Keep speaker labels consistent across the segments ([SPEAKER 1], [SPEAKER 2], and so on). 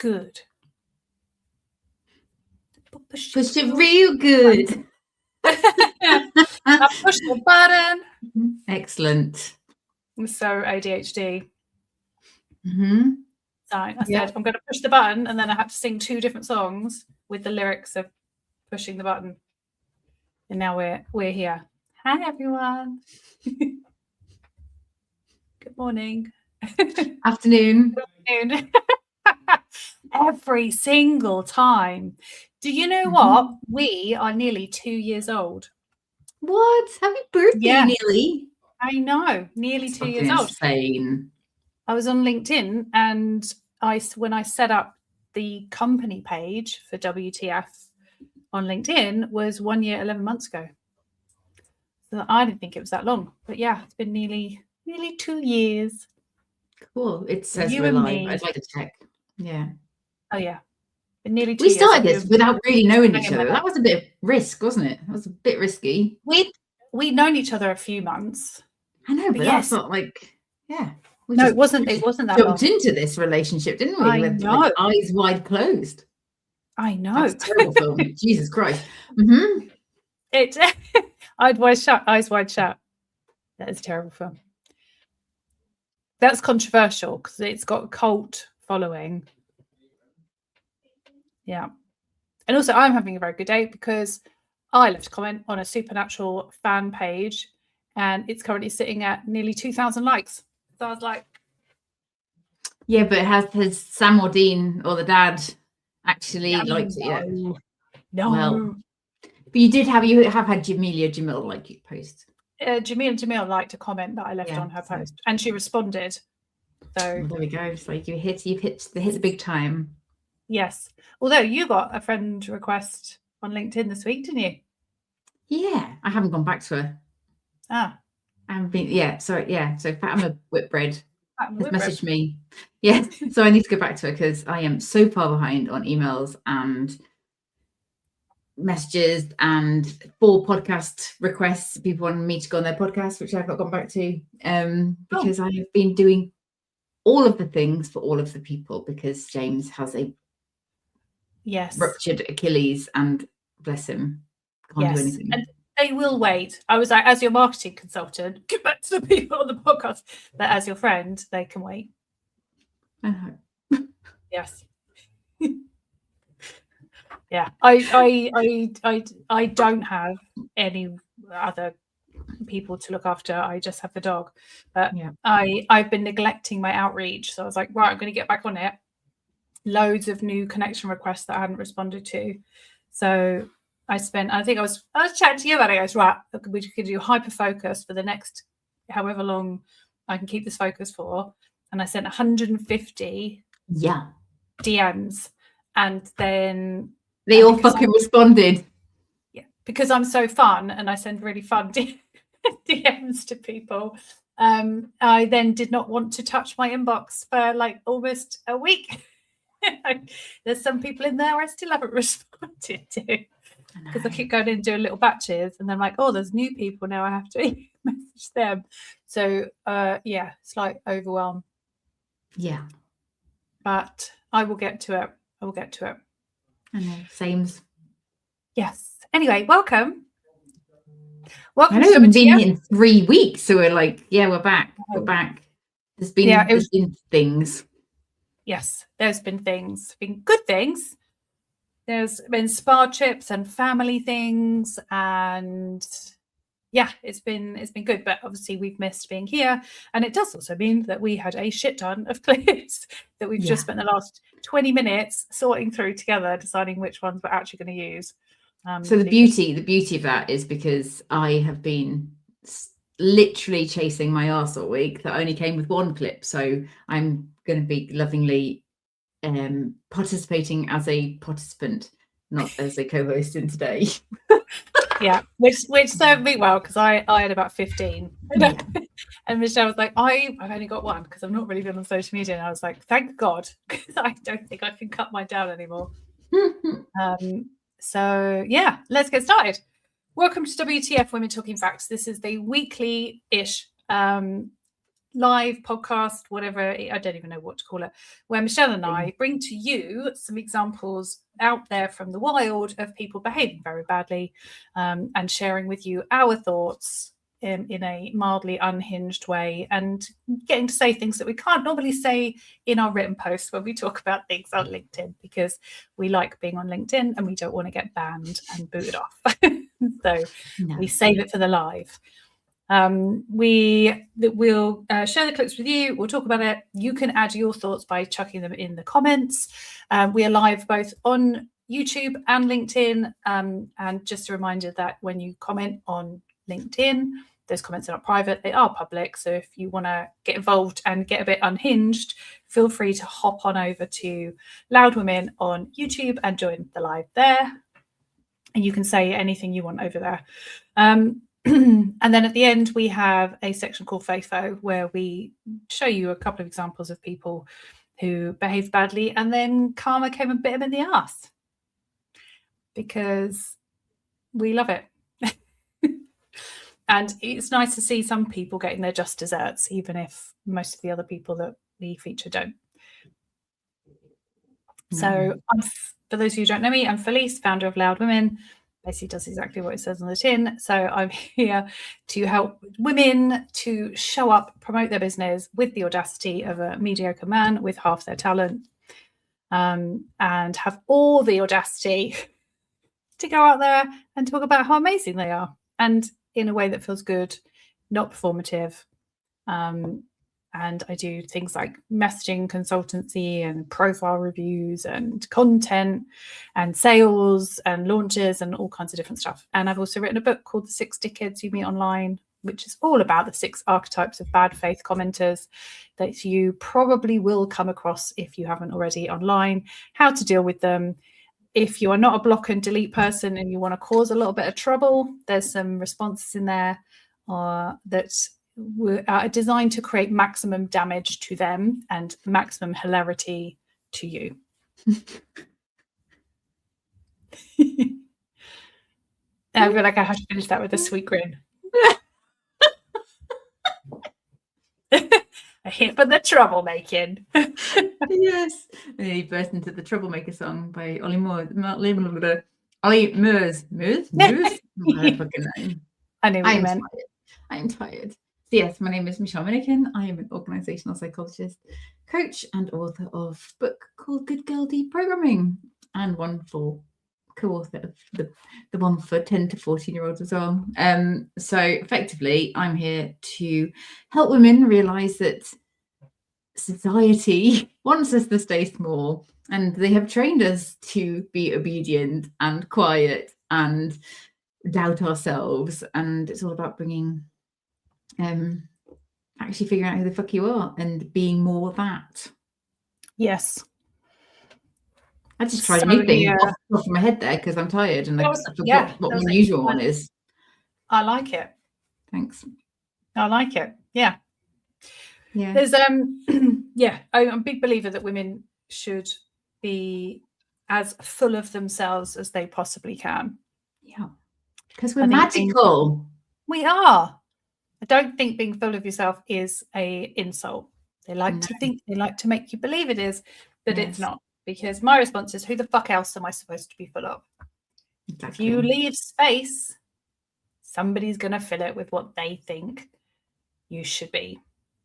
[SPEAKER 1] good.
[SPEAKER 2] Push it real good.
[SPEAKER 1] I pushed the button.
[SPEAKER 2] Excellent.
[SPEAKER 1] I'm so ADHD.
[SPEAKER 2] Mm-hmm.
[SPEAKER 1] So I said, I'm going to push the button, and then I had to sing 2 different songs with the lyrics of pushing the button. And now we're here. Hi, everyone. Good morning.
[SPEAKER 2] Afternoon.
[SPEAKER 1] Good afternoon. Every single time. Do you know what? We are nearly 2 years old.
[SPEAKER 2] What? Happy birthday, nearly.
[SPEAKER 1] I know, nearly 2 years old.
[SPEAKER 2] Insane.
[SPEAKER 1] I was on LinkedIn, and when I set up the company page for WTF on LinkedIn was 1 year, 11 months ago. So I didn't think it was that long, but yeah, it's been nearly 2 years.
[SPEAKER 2] Cool. It says we're live. I'd like to check. Yeah.
[SPEAKER 1] Oh yeah. Been nearly 2
[SPEAKER 2] years. We started
[SPEAKER 1] years
[SPEAKER 2] this without really knowing each other. That was a bit of risk, wasn't it? That was a bit risky.
[SPEAKER 1] We'd known each other a few months.
[SPEAKER 2] I know, but that's not like, yeah.
[SPEAKER 1] No, it wasn't that
[SPEAKER 2] jumped long. Into this relationship, didn't we?
[SPEAKER 1] I know.
[SPEAKER 2] Like eyes wide closed.
[SPEAKER 1] I know.
[SPEAKER 2] That's a terrible film. Jesus Christ. Mm-hmm.
[SPEAKER 1] Eyes wide shut. That is a terrible film. That's controversial because it's got a cult following. Yeah. And also I'm having a very good day because I left a comment on a Supernatural fan page and it's currently sitting at nearly 2,000 likes. So I was like,
[SPEAKER 2] yeah, but has Sam or Dean or the dad actually liked it yet?
[SPEAKER 1] No.
[SPEAKER 2] Well, but you have had Jamil like your post.
[SPEAKER 1] Jamil liked a comment that I left on her post, and she responded. So
[SPEAKER 2] well, there we go. It's like you've hit the big time.
[SPEAKER 1] Yes. Although you got a friend request on LinkedIn this week, didn't you?
[SPEAKER 2] Yeah, I haven't gone back to her. I haven't been. Yeah, sorry. Yeah, so Fatima Whitbread has messaged me. Yeah, so I need to go back to her because I am so far behind on emails and messages and 4 podcast requests. People wanted me to go on their podcast, which I've not gone back to because I have been doing all of the things for all of the people because James has a ruptured Achilles and bless him, can't do anything.
[SPEAKER 1] And they will wait. I was like, as your marketing consultant, get back to the people on the podcast, but as your friend, they can wait.
[SPEAKER 2] I hope.
[SPEAKER 1] Yes. Yeah, I don't have any other people to look after. I just have the dog. But I've been neglecting my outreach. So I was like, right, I'm going to get back on it. Loads of new connection requests that I hadn't responded to. So I was chatting to you about it. I was right, we could do hyper focus for the next however long I can keep this focus for. And I sent 150 DMs, and then
[SPEAKER 2] they all fucking responded.
[SPEAKER 1] Yeah, because I'm so fun and I send really fun DMs to people. I then did not want to touch my inbox for like almost a week. There's some people in there I still haven't responded to because I keep going in and doing little batches, and then I'm like, oh, there's new people now. I have to message them. So it's like overwhelm.
[SPEAKER 2] Yeah,
[SPEAKER 1] but I will get to it.
[SPEAKER 2] I know, same's.
[SPEAKER 1] Yes. Anyway, welcome.
[SPEAKER 2] I know we haven't been here in 3 weeks, so we're like, we're back. We're back. There's been things.
[SPEAKER 1] Yes, there's been things. Been good things. There's been spa trips and family things, and it's been good. But obviously, we've missed being here, and it does also mean that we had a shit ton of clips that we've just spent the last 20 minutes sorting through together, deciding which ones we're actually going to use.
[SPEAKER 2] So the beauty of that is because I have been literally chasing my arse all week that only came with 1 clip. So I'm going to be lovingly participating as a participant, not as a co-host in today.
[SPEAKER 1] Yeah, which served me well because I had about 15. And Michelle was like, I've only got 1 because I'm not really good on social media. And I was like, thank God, because I don't think I can cut mine down anymore. So let's get started. Welcome to WTF Women Talking Facts. This is the weekly-ish live podcast, whatever, I don't even know what to call it, where Michelle and I bring to you some examples out there from the wild of people behaving very badly, and sharing with you our thoughts in a mildly unhinged way, and getting to say things that we can't normally say in our written posts when we talk about things on LinkedIn, because we like being on LinkedIn and we don't want to get banned and booted off. So we save it for the live. We'll share the clips with you. We'll talk about it. You can add your thoughts by chucking them in the comments. We are live both on YouTube and LinkedIn. And just a reminder that when you comment on LinkedIn, those comments are not private, they are public. So if you want to get involved and get a bit unhinged, feel free to hop on over to Loud Women on YouTube and join the live there. And you can say anything you want over there. And then at the end, we have a section called FAFO, where we show you a couple of examples of people who behaved badly and then karma came and bit them in the ass, because we love it. And it's nice to see some people getting their just desserts, even if most of the other people that we feature don't. So for those of you who don't know me, I'm Felice, founder of Loud Women. Basically does exactly what it says on the tin. So I'm here to help women to show up, promote their business with the audacity of a mediocre man with half their talent, and have all the audacity to go out there and talk about how amazing they are, and in a way that feels good, not performative. And I do things like messaging consultancy and profile reviews and content and sales and launches and all kinds of different stuff. And I've also written a book called The 6 Dickheads You Meet Online, which is all about the 6 archetypes of bad faith commenters that you probably will come across if you haven't already online, how to deal with them. If you are not a block and delete person and you want to cause a little bit of trouble, there's some responses in there that are designed to create maximum damage to them and maximum hilarity to you. I feel like I have to finish that with a sweet grin. A hit for the troublemaking.
[SPEAKER 2] Yes. And then he burst into the Troublemaker song by Ollie Murs. I fucking name.
[SPEAKER 1] I knew what you meant.
[SPEAKER 2] I'm tired. So yes, my name is Michelle Minikin. I am an organisational psychologist, coach, and author of a book called Good Girl Deprogramming, and one for co-author of the one for 10 to 14-year-olds as well. So effectively, I'm here to help women realise that society wants us to stay small, and they have trained us to be obedient and quiet and doubt ourselves, and it's all about bringing actually figuring out who the fuck you are and being more that.
[SPEAKER 1] Yes.
[SPEAKER 2] I just tried a new thing off my head there because I'm tired and I forgot what my usual one is.
[SPEAKER 1] I like it.
[SPEAKER 2] Thanks.
[SPEAKER 1] I like it. Yeah.
[SPEAKER 2] Yeah.
[SPEAKER 1] There's I'm a big believer that women should be as full of themselves as they possibly can.
[SPEAKER 2] Yeah. Because we're magical.
[SPEAKER 1] We are. I don't think being full of yourself is an insult. They like to think, they like to make you believe it is, but it's not. Because my response is, who the fuck else am I supposed to be full of? Exactly. If you leave space, somebody's going to fill it with what they think you should be.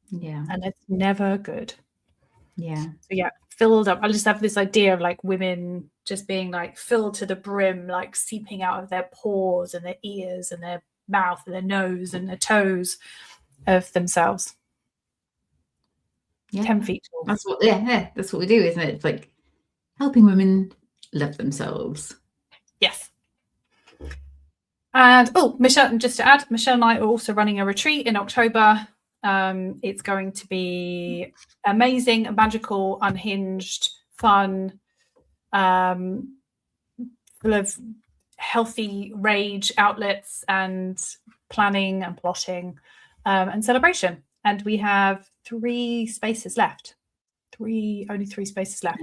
[SPEAKER 2] Yeah.
[SPEAKER 1] And it's never good.
[SPEAKER 2] Yeah.
[SPEAKER 1] So yeah, filled up. I just have this idea of like women just being like filled to the brim, like seeping out of their pores and their ears and their mouth and their nose and their toes of themselves.
[SPEAKER 2] Yeah.
[SPEAKER 1] 10 feet tall.
[SPEAKER 2] That's what we do, isn't it? It's like helping women love themselves.
[SPEAKER 1] Yes. And Michelle, just to add, Michelle and I are also running a retreat in October. It's going to be amazing, magical, unhinged, fun, full of healthy rage outlets and planning and plotting and celebration. And we have 3 spaces left. Only 3 spaces left.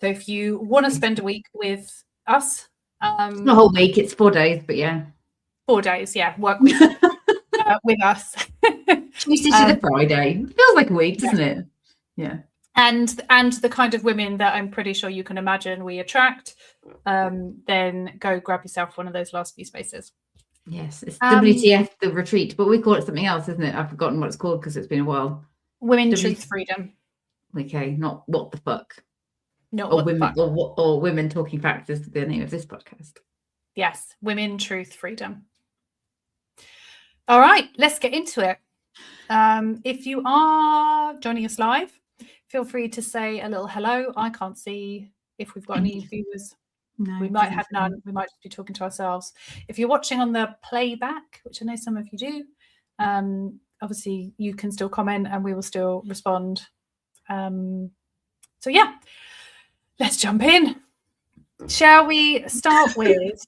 [SPEAKER 1] So if you want to spend a week with us,
[SPEAKER 2] it's not a whole week, it's 4 days, but yeah.
[SPEAKER 1] 4 days, yeah, work week with us.
[SPEAKER 2] Tuesday to the Friday. Feels like a week, doesn't it? Yeah.
[SPEAKER 1] And the kind of women that I'm pretty sure you can imagine we attract, then go grab yourself one of those last few spaces.
[SPEAKER 2] Yes, it's WTF, the retreat, but we call it something else, isn't it? I've forgotten what it's called because it's been a while.
[SPEAKER 1] Women, Truth, Freedom.
[SPEAKER 2] Okay, not what the fuck.
[SPEAKER 1] Not
[SPEAKER 2] or
[SPEAKER 1] what
[SPEAKER 2] women,
[SPEAKER 1] the fuck.
[SPEAKER 2] Or Women Talking Facts is the name of this podcast.
[SPEAKER 1] Yes, Women, Truth, Freedom. All right, let's get into it. If you are joining us live, feel free to say a little hello. I can't see if we've got any viewers. No, we might have none. We might just be talking to ourselves. If you're watching on the playback, which I know some of you do, obviously you can still comment and we will still respond. So yeah, let's jump in. Shall we start with?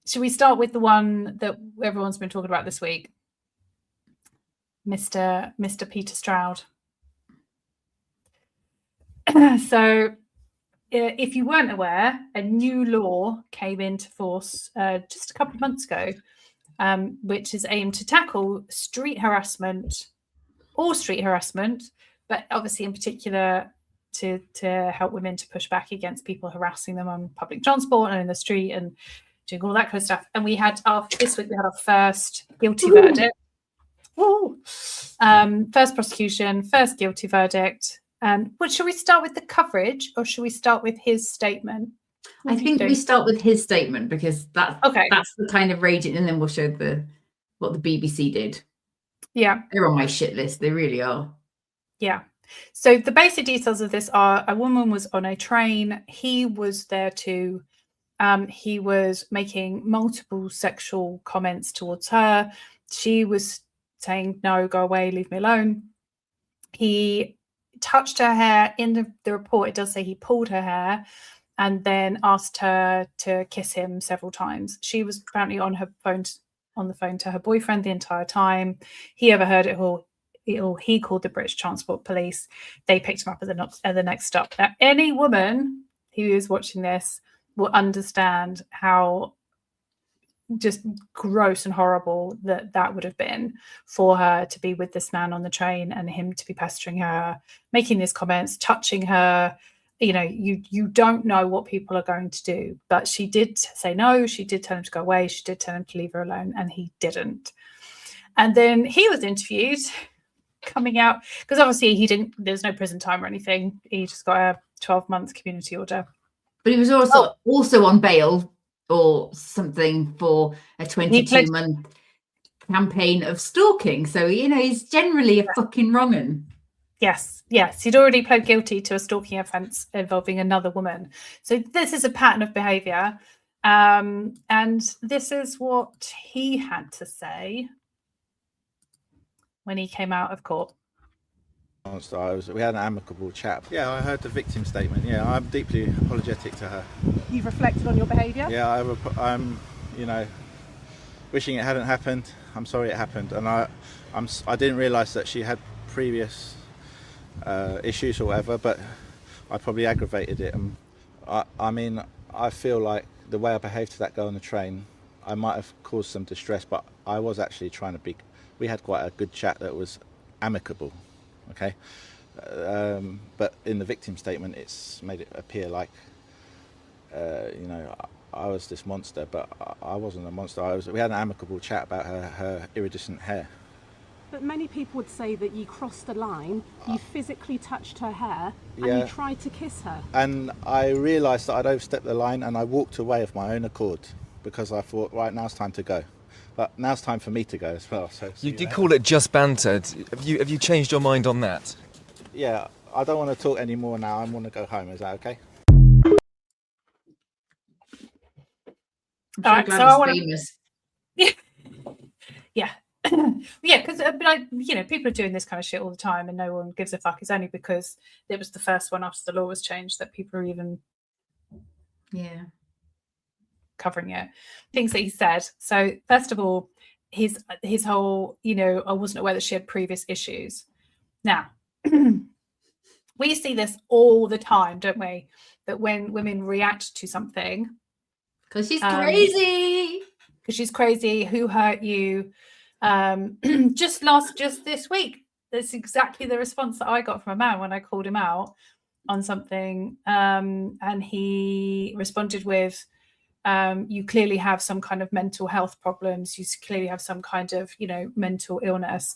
[SPEAKER 1] Should we start with the one that everyone's been talking about this week? Mr. Peter Stroud. So if you weren't aware, a new law came into force just a couple of months ago, which is aimed to tackle street harassment, but obviously in particular to help women to push back against people harassing them on public transport and in the street and doing all that kind of stuff. And this week we had our first guilty verdict. First prosecution, first guilty verdict. Should we start with the coverage or should we start with his statement?
[SPEAKER 2] I think we start with his statement because that's the kind of raging, and then we'll show what the BBC did.
[SPEAKER 1] Yeah.
[SPEAKER 2] They're on my shit list. They really are.
[SPEAKER 1] Yeah. So the basic details of this are: a woman was on a train. He was there too. He was making multiple sexual comments towards her. She was saying, no, go away, leave me alone. He touched her hair. In the report, it does say he pulled her hair and then asked her to kiss him several times. She was apparently on the phone to her boyfriend the entire time. He overheard it all. He called the British Transport Police. They picked him up at the next stop. Now, any woman who is watching this will understand how just gross and horrible that would have been for her to be with this man on the train and him to be pestering her, making these comments, touching her. You know, you don't know what people are going to do, but she did say no. She did tell him to go away. She did tell him to leave her alone, and he didn't. And then he was interviewed, coming out, because obviously there's no prison time or anything. He just got a 12-month community order.
[SPEAKER 2] But he was also on bail or something for a 22-month campaign of stalking. So, he's generally a fucking wrong'un.
[SPEAKER 1] Yes. He'd already pled guilty to a stalking offence involving another woman. So this is a pattern of behaviour. And this is what he had to say when he came out of court.
[SPEAKER 3] We had an amicable chat. Yeah, I heard the victim statement. Yeah, I'm deeply apologetic to her.
[SPEAKER 1] You've reflected on your behaviour?
[SPEAKER 3] Yeah, I'm wishing it hadn't happened. I'm sorry it happened, and I didn't realise that she had previous issues or whatever, but I probably aggravated it. And I feel like the way I behaved to that girl on the train, I might have caused some distress, but I was actually trying to be. We had quite a good chat that was amicable. Okay, but in the victim statement, it's made it appear like, I was this monster, but I wasn't a monster. We had an amicable chat about her iridescent hair.
[SPEAKER 4] But many people would say that you crossed the line, you physically touched her hair, and you tried to kiss her. And
[SPEAKER 3] I realised that I'd overstepped the line, and I walked away of my own accord because I thought, right, now it's time to go. But now it's time for me to go as well. So
[SPEAKER 5] you did call it just banter. Have you changed your mind on that?
[SPEAKER 3] Yeah, I don't want to talk anymore now. I want to go home. Is that okay?
[SPEAKER 2] I'm so glad I want famous.
[SPEAKER 1] Yeah. Yeah, because people are doing this kind of shit all the time and no one gives a fuck. It's only because it was the first one after the law was changed that people are even covering it. Things that he said. So first of all, his whole, I wasn't aware that she had previous issues. Now, we see this all the time, don't we? That when women react to something,
[SPEAKER 2] because she's crazy.
[SPEAKER 1] Because she's crazy. Who hurt you? just this week. That's exactly the response that I got from a man when I called him out on something, and he responded with, you clearly have some kind of mental health problems, you clearly have some kind of, you know, mental illness.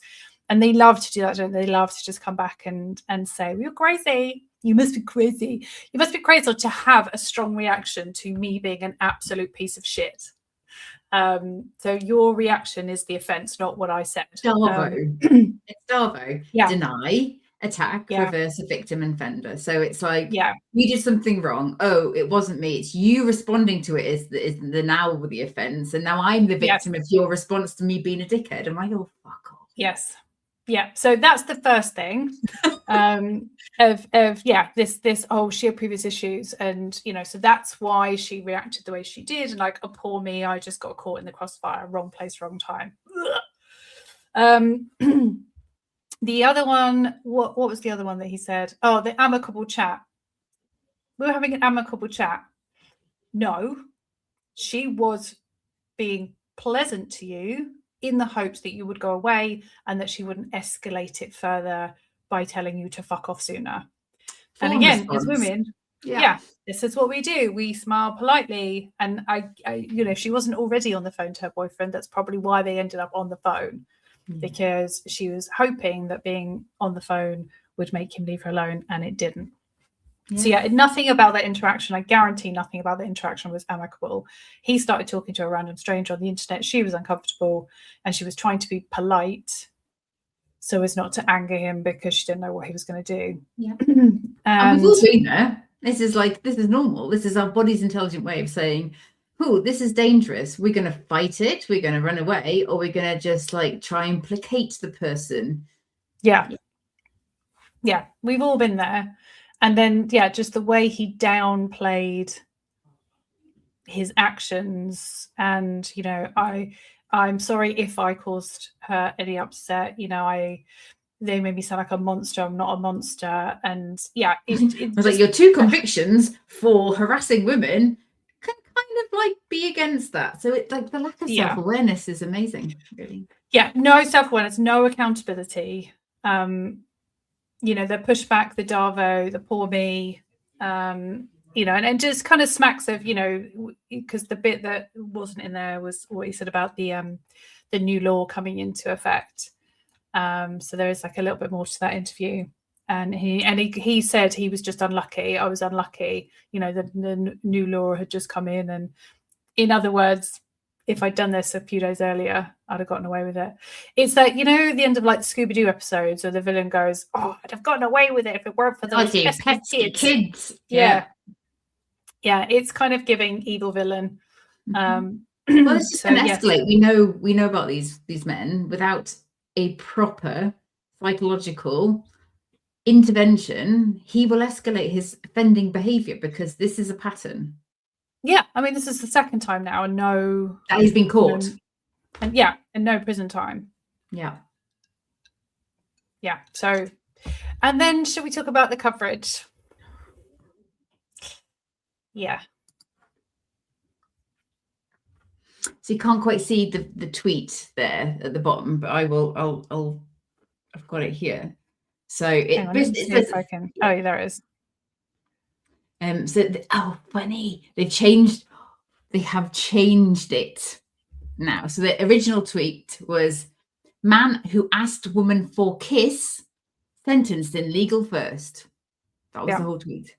[SPEAKER 1] And they love to do that, don't they? They love to just come back and say, well, you're crazy, you must be crazy, you must be crazy, to have a strong reaction to me being an absolute piece of shit. So your reaction is the offence, not what I said.
[SPEAKER 2] Darvo. It's Darvo.
[SPEAKER 1] Yeah.
[SPEAKER 2] Deny, attack,
[SPEAKER 1] Yeah.
[SPEAKER 2] reverse, a victim and offender. So it's like,
[SPEAKER 1] yeah,
[SPEAKER 2] you did something wrong. Oh, it wasn't me. It's you responding to it is the now with the offence. And now I'm the victim of your response to me being a dickhead. I'm like, oh, fuck off.
[SPEAKER 1] Yes. Yeah. So that's the first thing. This whole she had previous issues, and you know, so that's why she reacted the way she did, and like, oh, poor me, I just got caught in the crossfire, wrong place, wrong time. The other one, what was the other one that he said? Oh, the amicable chat. We were having an amicable chat. No, she was being pleasant to you in the hopes that you would go away and that she wouldn't escalate it further by telling you to fuck off sooner. And again, as women, this is what we do. We smile politely. And I, you know, if she wasn't already on the phone to her boyfriend, that's probably why they ended up on the phone, because she was hoping that being on the phone would make him leave her alone, and it didn't. So nothing about that interaction, I guarantee nothing about the interaction was amicable. He started talking to a random stranger on the internet. She was uncomfortable and she was trying to be polite so as not to anger him because she didn't know what he was going to do.
[SPEAKER 2] Yeah. And we've all been there. This is normal. This is our body's intelligent way of saying, oh, this is dangerous. We're going to fight it. We're going to run away, or we're going to just like try and placate the person.
[SPEAKER 1] Yeah. Yeah. We've all been there. And then, just the way he downplayed his actions. And, you know, I'm sorry if I caused her any upset. You know, they made me sound like a monster. I'm not a monster. And it
[SPEAKER 2] was like your two convictions for harassing women can kind of like be against that. So it's like the lack of self-awareness is amazing, really. Yeah,
[SPEAKER 1] no self-awareness, no accountability. You know, the pushback, the Darvo, the poor me, you know, and just kind of smacks of, you know, because the bit that wasn't in there was what he said about the new law coming into effect. So there is like a little bit more to that interview. And he said he was just unlucky. I was unlucky. You know, the new law had just come in. And in other words, if I'd done this a few days earlier, I'd have gotten away with it. It's like, you know, the end of like the Scooby-Doo episodes where the villain goes, oh, I'd have gotten away with it if it weren't for those pesky kids. Yeah, it's kind of giving evil villain.
[SPEAKER 2] Well, it's just going to escalate. We know about these men. Without a proper psychological intervention, he will escalate his offending behavior because this is a pattern.
[SPEAKER 1] Yeah, I mean, this is the second time now, and
[SPEAKER 2] that he's been caught,
[SPEAKER 1] and no prison time.
[SPEAKER 2] Yeah.
[SPEAKER 1] So, and then should we talk about the coverage? Yeah.
[SPEAKER 2] So you can't quite see the tweet there at the bottom, but I've got it here. So
[SPEAKER 1] it says, oh, there it is.
[SPEAKER 2] Funny. They have changed it now. So the original tweet was man who asked woman for kiss sentenced in legal first. That was the whole tweet.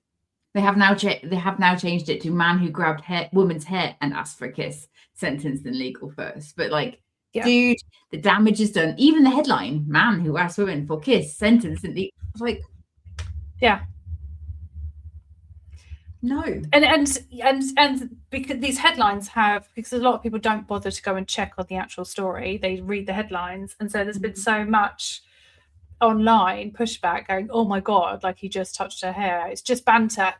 [SPEAKER 2] They have now changed it to man who grabbed woman's hair and asked for a kiss sentenced in legal first. But like, dude, the damage is done. Even the headline, man who asked woman for kiss sentenced in legal. Like, no.
[SPEAKER 1] And because these headlines because a lot of people don't bother to go and check on the actual story, they read the headlines, and so there's been so much online pushback going, oh my god, like he just touched her hair, it's just banter.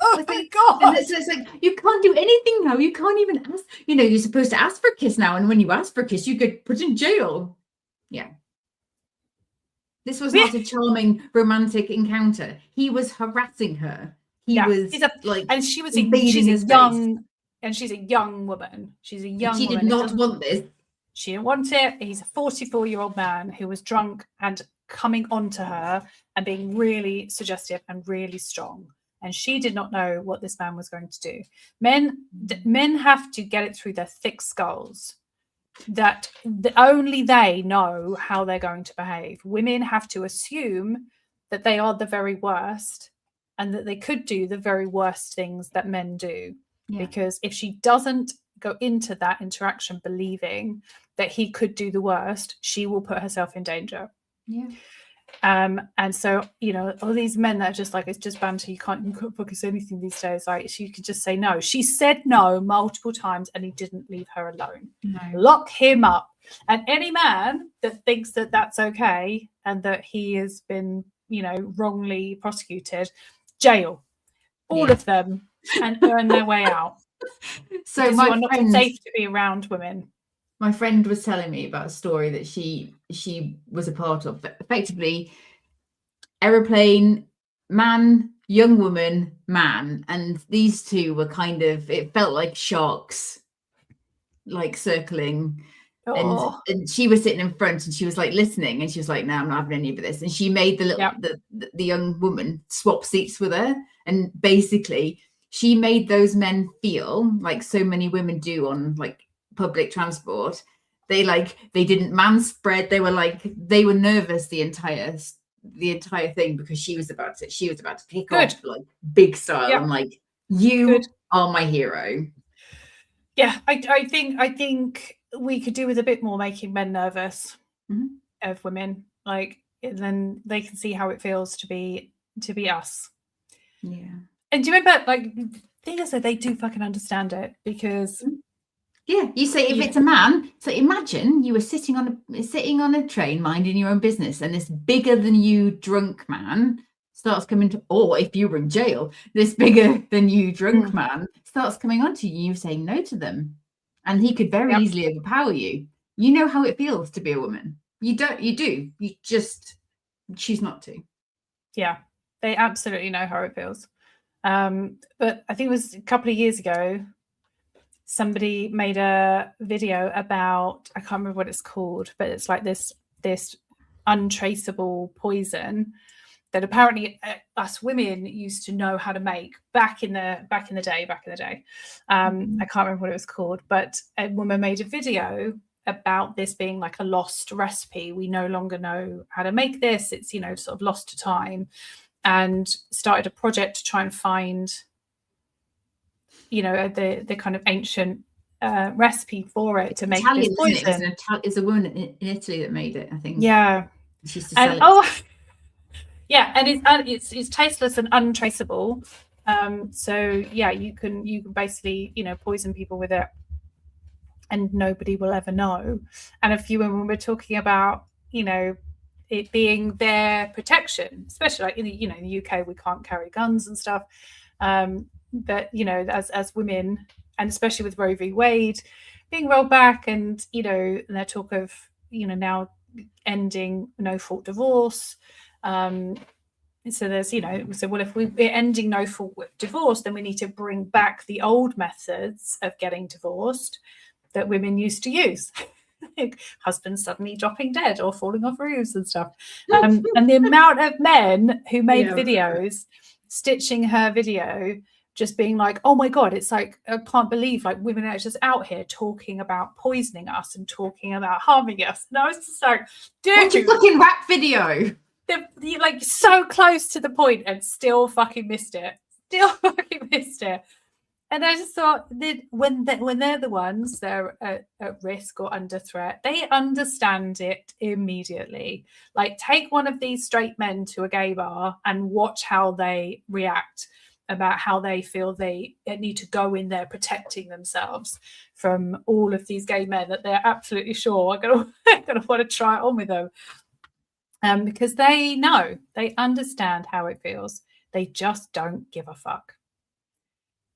[SPEAKER 1] Oh my god.
[SPEAKER 2] And it's like, you can't do anything now, you can't even ask, you know, you're supposed to ask for a kiss now, and when you ask for a kiss you get put in jail. This was not a charming romantic encounter. He was harassing her. She's a young woman. She did
[SPEAKER 1] not
[SPEAKER 2] want this.
[SPEAKER 1] She didn't want it. He's a 44-year-old man who was drunk and coming onto her and being really suggestive and really strong. And she did not know what this man was going to do. Men have to get it through their thick skulls that only they know how they're going to behave. Women have to assume that they are the very worst and that they could do the very worst things that men do. Yeah. Because if she doesn't go into that interaction believing that he could do the worst, she will put herself in danger.
[SPEAKER 2] Yeah.
[SPEAKER 1] And so, you know, all these men that are just like, it's just banter, you can't fucking say anything these days. Like, she could just say no. She said no multiple times and he didn't leave her alone.
[SPEAKER 2] No.
[SPEAKER 1] Lock him up. And any man that thinks that that's okay and that he has been, you know, wrongly prosecuted, jail. All of them, and earn their way out.
[SPEAKER 2] So
[SPEAKER 1] because you are not safe to be around women.
[SPEAKER 2] My friend was telling me about a story that she was a part of. Effectively, aeroplane, man, young woman, man, and these two were kind of, it felt like sharks, like circling.
[SPEAKER 1] Oh.
[SPEAKER 2] And she was sitting in front and she was like listening, and she was like, no, I'm not having any of this. And she made the young woman swap seats with her, and basically she made those men feel like so many women do on like public transport. They didn't manspread. They were nervous the entire thing because she was about to kick off like big style. I'm like, you are my hero.
[SPEAKER 1] Yeah, I think we could do with a bit more making men nervous of women. Like, then they can see how it feels to be us.
[SPEAKER 2] Yeah.
[SPEAKER 1] And do you remember, like, the thing is that they do fucking understand it, because
[SPEAKER 2] you say if it's a man, so imagine you were sitting on a train minding your own business, and this bigger than you drunk man starts coming to, or if you were in jail, this bigger than you drunk man starts coming onto you, you saying no to them, and he could very easily overpower you. You know how it feels to be a woman. You just choose not to.
[SPEAKER 1] Yeah, they absolutely know how it feels. But I think it was a couple of years ago, somebody made a video about, I can't remember what it's called, but it's like this untraceable poison that apparently us women used to know how to make back in the day. I can't remember what it was called, but a woman made a video about this being like a lost recipe. We no longer know how to make this. It's, you know, sort of lost to time, and started a project to try and find, you know, the kind of ancient recipe for it to make
[SPEAKER 2] Italian,
[SPEAKER 1] this poison.
[SPEAKER 2] It's a woman in Italy that made it, I think.
[SPEAKER 1] Yeah.
[SPEAKER 2] She used to sell it.
[SPEAKER 1] Yeah, and it's tasteless and untraceable. So yeah, you can basically, you know, poison people with it, and nobody will ever know. And a few women were talking about, you know, it being their protection, especially like in the, you know, in the UK we can't carry guns and stuff. But you know, as women, and especially with Roe v. Wade being rolled back, and you know, their talk of, you know, now ending no fault divorce. So there's, you know, so well, if we're ending no fault divorce, then we need to bring back the old methods of getting divorced that women used to use. Like husbands suddenly dropping dead or falling off roofs and stuff. And the amount of men who made videos stitching her video, just being like, oh my God, it's like, I can't believe like women are just out here talking about poisoning us and talking about harming us. And I was just like, dude,
[SPEAKER 2] what's your fucking rap video?
[SPEAKER 1] They're like so close to the point and still fucking missed it. And I just thought that when they're the ones that are at risk or under threat, they understand it immediately. Like, take one of these straight men to a gay bar and watch how they react about how they feel they need to go in there protecting themselves from all of these gay men that they're absolutely sure are going to want to try it on with them. Because they know, they understand how it feels. They just don't give a fuck.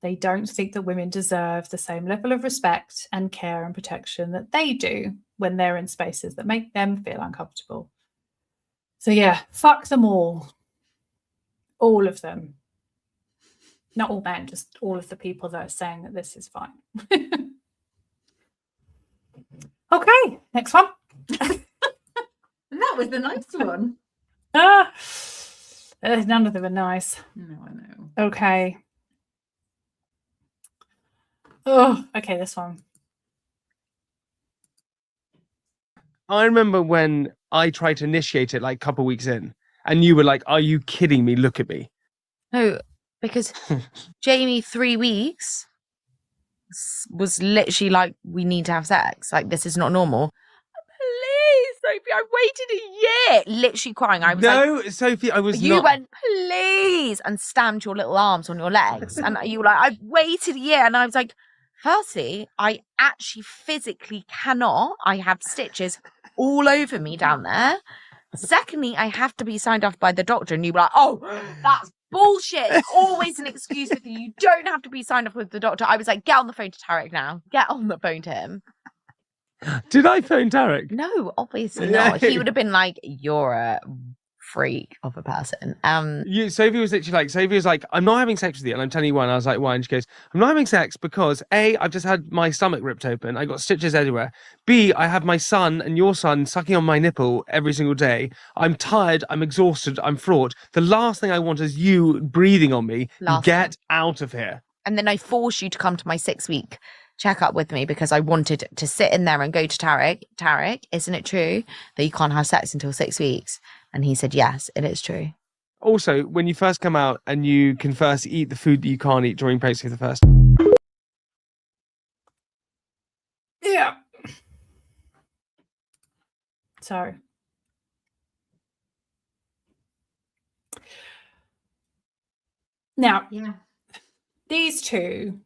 [SPEAKER 1] They don't think that women deserve the same level of respect and care and protection that they do when they're in spaces that make them feel uncomfortable. So yeah, fuck them all. All of them. Not all men, just all of the people that are saying that this is fine. Okay, next one.
[SPEAKER 2] That was the nice one.
[SPEAKER 1] None of them are nice.
[SPEAKER 2] No, I know.
[SPEAKER 1] Okay. Oh, okay, this one.
[SPEAKER 6] I remember when I tried to initiate it like a couple of weeks in, and you were like, "Are you kidding me? Look at me."
[SPEAKER 7] No, because Jamie 3 weeks was literally like, we need to have sex. Like, this is not normal. Please, Sophie, I waited a year. Literally crying. I was
[SPEAKER 6] no, Sophie, I was
[SPEAKER 7] you
[SPEAKER 6] not.
[SPEAKER 7] went, please, and stamped your little arms on your legs. And you were like, I've waited a year. And I was like, firstly, I actually physically cannot. I have stitches all over me down there. Secondly, I have to be signed off by the doctor. And you were like, oh, that's bullshit. It's always an excuse with you. You don't have to be signed off with the doctor. I was like, get on the phone to Tarek now. Get on the phone to him.
[SPEAKER 6] Did I phone Tarek?
[SPEAKER 7] No, obviously not. He would have been like, you're a freak of a person.
[SPEAKER 6] Sophie was literally like, I'm not having sex with you. And I'm telling you why. And I was like, why? And she goes, I'm not having sex because A, I've just had my stomach ripped open. I got stitches everywhere. B, I have my son and your son sucking on my nipple every single day. I'm tired. I'm exhausted. I'm fraught. The last thing I want is you breathing on me. Get out of here. And
[SPEAKER 7] then I forced you to come to my 6-week checkup with me because I wanted to sit in there and go to Tarek, isn't it true that you can't have sex until 6 weeks? And he said, yes, it is true.
[SPEAKER 6] Also, when you first come out and you can first eat the food that you can't eat during pregnancy for the first.
[SPEAKER 1] Yeah. So. Now, these two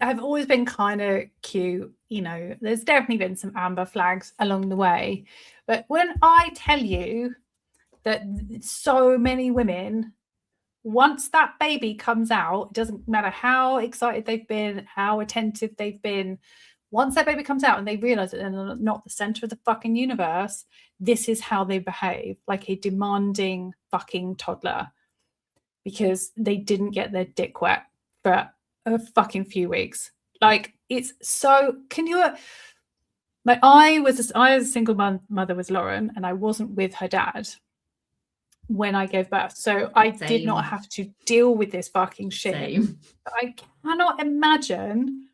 [SPEAKER 1] have always been kind of cute. You know, there's definitely been some amber flags along the way. But when I tell you that so many women, once that baby comes out, it doesn't matter how excited they've been, how attentive they've been, once that baby comes out and they realize that they're not the center of the fucking universe, this is how they behave, like a demanding fucking toddler, because they didn't get their dick wet for a fucking few weeks. Like, it's so, can you, like, I was a single mother with Lauren, and I wasn't with her dad when I gave birth. So I did not have to deal with this fucking shit. I cannot imagine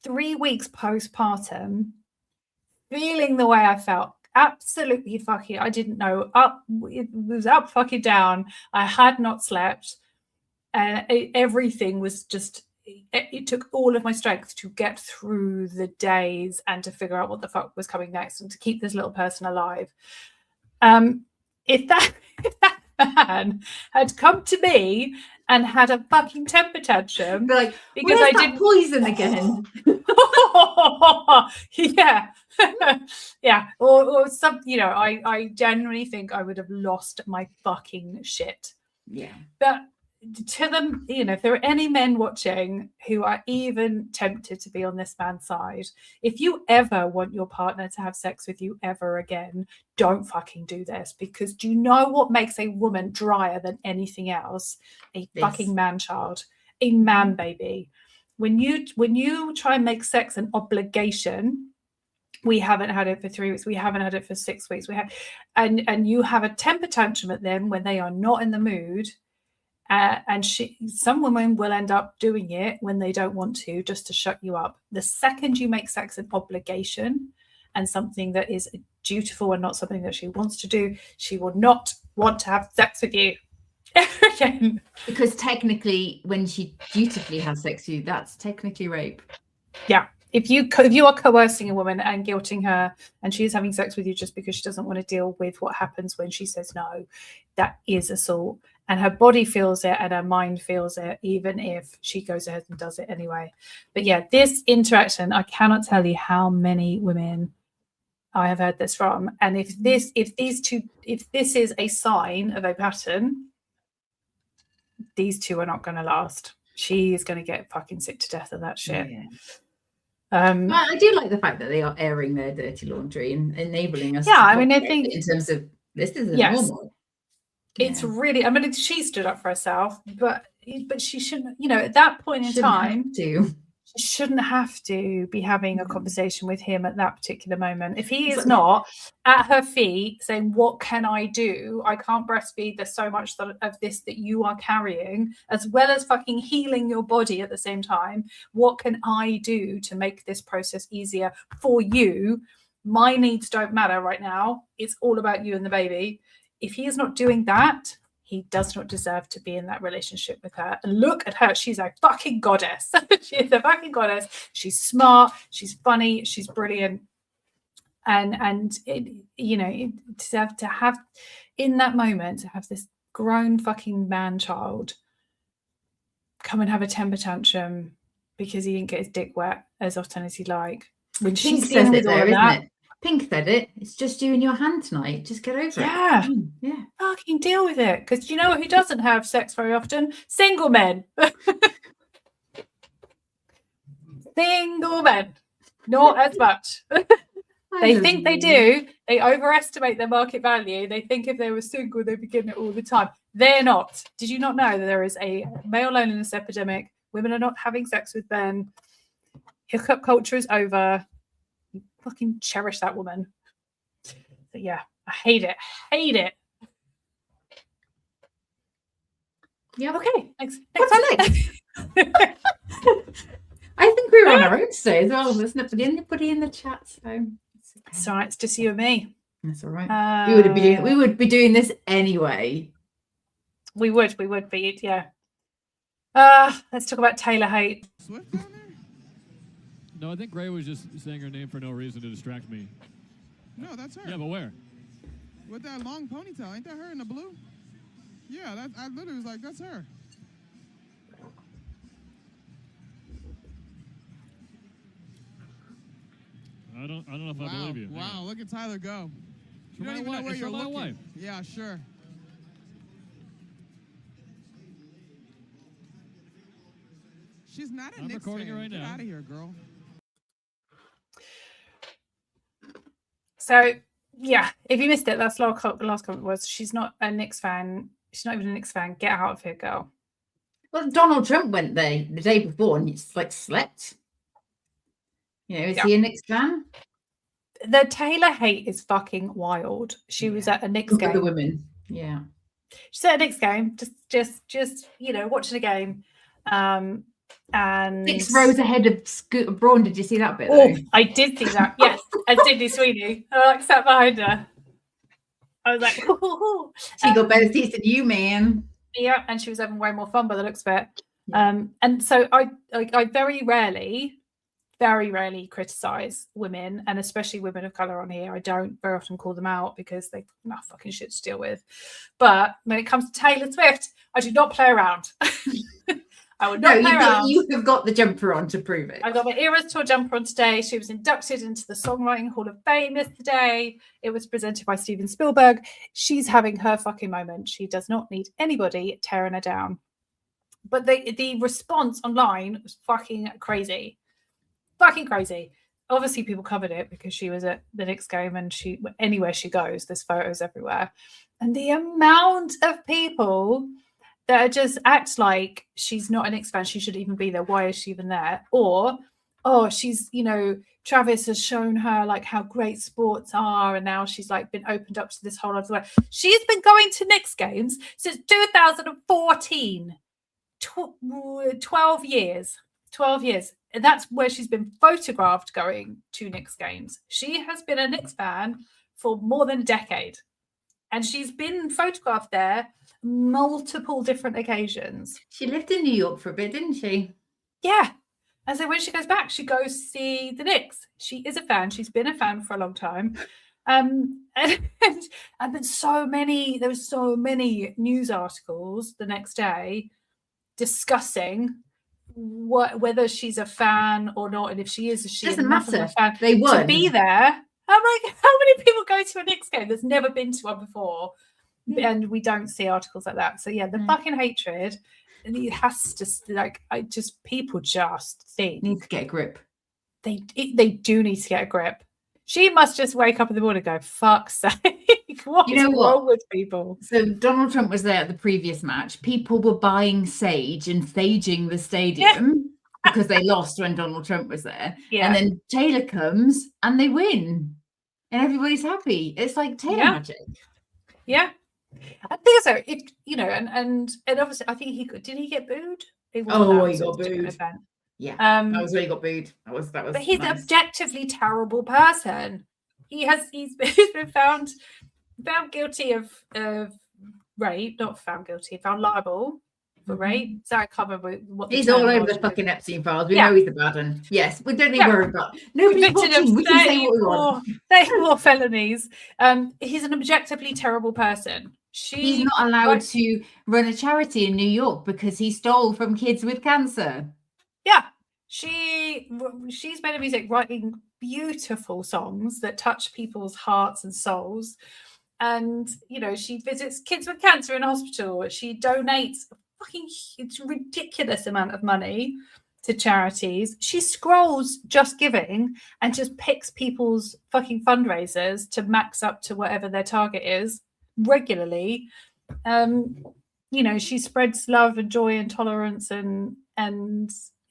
[SPEAKER 1] 3 weeks postpartum feeling the way I felt. Absolutely fucking, I didn't know. It was up fucking down. I had not slept. And everything was just, it took all of my strength to get through the days and to figure out what the fuck was coming next and to keep this little person alive. If that man had come to me and had a fucking temper tantrum,
[SPEAKER 2] like,
[SPEAKER 1] because I did
[SPEAKER 2] poison again.
[SPEAKER 1] yeah, or some, you know, I genuinely think I would have lost my fucking shit.
[SPEAKER 2] Yeah,
[SPEAKER 1] but to them, you know, if there are any men watching who are even tempted to be on this man's side, if you ever want your partner to have sex with you ever again, don't fucking do this, because do you know what makes a woman drier than anything else? Fucking man-child, a man baby. When you try and make sex an obligation, we haven't had it for 3 weeks, we haven't had it for 6 weeks, and you have a temper tantrum at them when they are not in the mood. And some women will end up doing it when they don't want to, just to shut you up. The second you make sex an obligation and something that is dutiful and not something that she wants to do, she will not want to have sex with you ever again.
[SPEAKER 2] Because technically, when she dutifully has sex with you, that's technically rape.
[SPEAKER 1] Yeah. If you are coercing a woman and guilting her and she's having sex with you just because she doesn't want to deal with what happens when she says no, that is assault. And her body feels it and her mind feels it, even if she goes ahead and does it anyway. But yeah, this interaction, I cannot tell you how many women I have heard this from. And if this is a sign of a pattern, these two are not going to last. She is going to get fucking sick to death of that shit.
[SPEAKER 2] Yeah. I do like the fact that they are airing their dirty laundry and enabling us.
[SPEAKER 1] Yeah, I mean, I think
[SPEAKER 2] in terms of this isn't normal.
[SPEAKER 1] It's really, I mean, she stood up for herself, but she shouldn't, you know, at that point in time, She shouldn't have to be having a conversation with him at that particular moment. If he is not at her feet saying, what can I do? I can't breastfeed. There's so much of this that you are carrying, as well as fucking healing your body at the same time. What can I do to make this process easier for you? My needs don't matter right now. It's all about you and the baby. If he is not doing that, he does not deserve to be in that relationship with her. And look at her. She's a fucking goddess. She is a fucking goddess. She's smart. She's funny. She's brilliant. And it, you know, to have in that moment, to have this grown fucking man child come and have a temper tantrum because he didn't get his dick wet as often as he'd like. When she's dealing with all of that.
[SPEAKER 2] Pink said it. It's just you and your hand tonight. Just get over it.
[SPEAKER 1] Yeah. Fucking deal with it. Because you know who doesn't have sex very often? Single men. Single men. Not as much. They think they do. They overestimate their market value. They think if they were single, they'd be getting it all the time. They're not. Did you not know that there is a male loneliness epidemic? Women are not having sex with men. Hookup culture is over. You fucking cherish that woman. But yeah, I hate it. Hate it.
[SPEAKER 2] Yeah.
[SPEAKER 1] Okay. Thanks.
[SPEAKER 2] What's next? I think we were on our own today as well. There's nobody in the chat, so
[SPEAKER 1] it's all right. It's just you and me.
[SPEAKER 2] That's all right. We would be doing this anyway.
[SPEAKER 1] We would be, yeah. Let's talk about Taylor hate.
[SPEAKER 8] Swift down there? No, I think Gray was just saying her name for no reason to distract me.
[SPEAKER 9] No, that's her.
[SPEAKER 8] Yeah, but where?
[SPEAKER 9] With that long ponytail. Ain't that her in the blue? Yeah, I literally was like, that's her.
[SPEAKER 8] I don't know if I believe you.
[SPEAKER 9] Wow, look at Tyler go.
[SPEAKER 8] You don't even know where you're looking. Wife.
[SPEAKER 9] Yeah, sure. She's not a
[SPEAKER 8] I'm
[SPEAKER 9] Knicks
[SPEAKER 8] recording
[SPEAKER 9] fan.
[SPEAKER 8] it right
[SPEAKER 9] Get
[SPEAKER 8] now.
[SPEAKER 9] out of here, girl.
[SPEAKER 1] So, yeah, if you missed it, that's last comment was, she's not a Knicks fan. She's not even a Knicks fan. Get out of here, girl.
[SPEAKER 2] Well, Donald Trump went there the day before and it's like slept. You know, is he a Knicks fan?
[SPEAKER 1] The Taylor hate is fucking wild. She was at a Knicks game.
[SPEAKER 2] The women, yeah.
[SPEAKER 1] She's at a Knicks game, just you know, watching a game. And
[SPEAKER 2] 6 rows ahead of Scooter Braun. Did you see that bit?
[SPEAKER 1] Oh, I did see that. Yes, and Sydney Sweeney. I like sat behind her. I was like,
[SPEAKER 2] she got better seats than you, man.
[SPEAKER 1] Yeah, and she was having way more fun by the looks of it. Yeah. And so I very rarely criticize women, and especially women of color on here. I don't very often call them out because they've enough fucking shit to deal with. But when it comes to Taylor Swift, I do not play around. I would not play around.
[SPEAKER 2] You have got the jumper on to prove it.
[SPEAKER 1] I got my Eras Tour jumper on today. She was inducted into the Songwriting Hall of Fame yesterday. It was presented by Steven Spielberg. She's having her fucking moment. She does not need anybody tearing her down. But the response online was fucking crazy. Fucking crazy. Obviously, people covered it because she was at the Knicks game, and anywhere she goes, there's photos everywhere. And the amount of people that just act like she's not an Knicks fan, she shouldn't even be there. Why is she even there? Or, oh, she's, you know, Travis has shown her like how great sports are, and now she's like been opened up to this whole other way. She's been going to Knicks games since 2014. 12 years. 12 years. And that's where she's been photographed going to Knicks games. She has been a Knicks fan for more than a decade. And she's been photographed there multiple different occasions.
[SPEAKER 2] She lived in New York for a bit, didn't she?
[SPEAKER 1] Yeah. And so when she goes back, she goes see the Knicks. She is a fan. She's been a fan for a long time. And then there were so many news articles the next day discussing whether she's a fan or not, and if she is she
[SPEAKER 2] doesn't
[SPEAKER 1] enough
[SPEAKER 2] matter.
[SPEAKER 1] Of a fan
[SPEAKER 2] they won
[SPEAKER 1] to be there. I'm like, how many people go to a Knicks game? There's never been to one before, and we don't see articles like that. So yeah, the fucking hatred, and it has to people just think
[SPEAKER 2] need to get a grip.
[SPEAKER 1] They do need to get a grip. She must just wake up in the morning and go, fuck's sake, what's wrong with people?
[SPEAKER 2] So Donald Trump was there at the previous match. People were buying sage and saging the stadium because they lost when Donald Trump was there.
[SPEAKER 1] Yeah.
[SPEAKER 2] And then Taylor comes and they win. And everybody's happy. It's like Taylor magic.
[SPEAKER 1] Yeah. I think so. If you know, and obviously I think did he get booed?
[SPEAKER 2] He got booed.
[SPEAKER 1] Event.
[SPEAKER 2] Yeah. That was where he got booed. That was
[SPEAKER 1] But he's
[SPEAKER 2] nice.
[SPEAKER 1] an objectively terrible person. He's been found guilty of rape, not found guilty, found liable for rape. So I can't remember what
[SPEAKER 2] he's all over the fucking Epstein files. We know he's a bad one. Yes, we don't need to worry about. Nobody's watching. We can say what we want.
[SPEAKER 1] 34 felonies. He's an objectively terrible person.
[SPEAKER 2] He's not allowed to run a charity in New York because he stole from kids with cancer.
[SPEAKER 1] Yeah, she's made a music writing beautiful songs that touch people's hearts and souls. And, you know, she visits kids with cancer in hospital. She donates a fucking ridiculous amount of money to charities. She scrolls Just Giving and just picks people's fucking fundraisers to max up to whatever their target is regularly. You know, she spreads love and joy and tolerance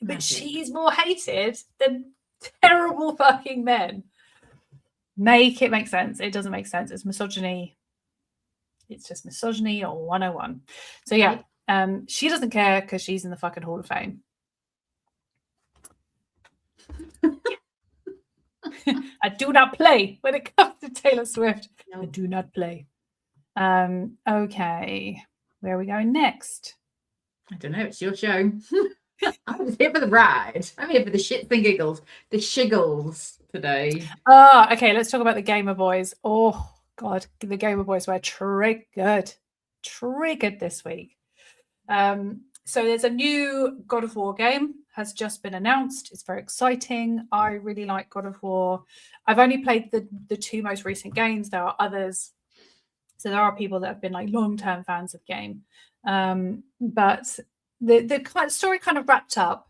[SPEAKER 1] but she's more hated than terrible fucking men. Make it make sense. It doesn't make sense. It's misogyny. It's just misogyny or 101. So yeah, she doesn't care because she's in the fucking Hall of Fame. I do not play when it comes to Taylor Swift. No. I do not play. Okay. Where are we going next?
[SPEAKER 2] I don't know. It's your show. I'm just here for the ride. I'm here for the shits and giggles. The shiggles today.
[SPEAKER 1] Okay. Let's talk about the Gamer Boys. Oh, God. The Gamer Boys were triggered this week. So there's a new God of War game has just been announced. It's very exciting. I really like God of War. I've only played the two most recent games. There are others. So there are people that have been like long-term fans of the game. But the story kind of wrapped up.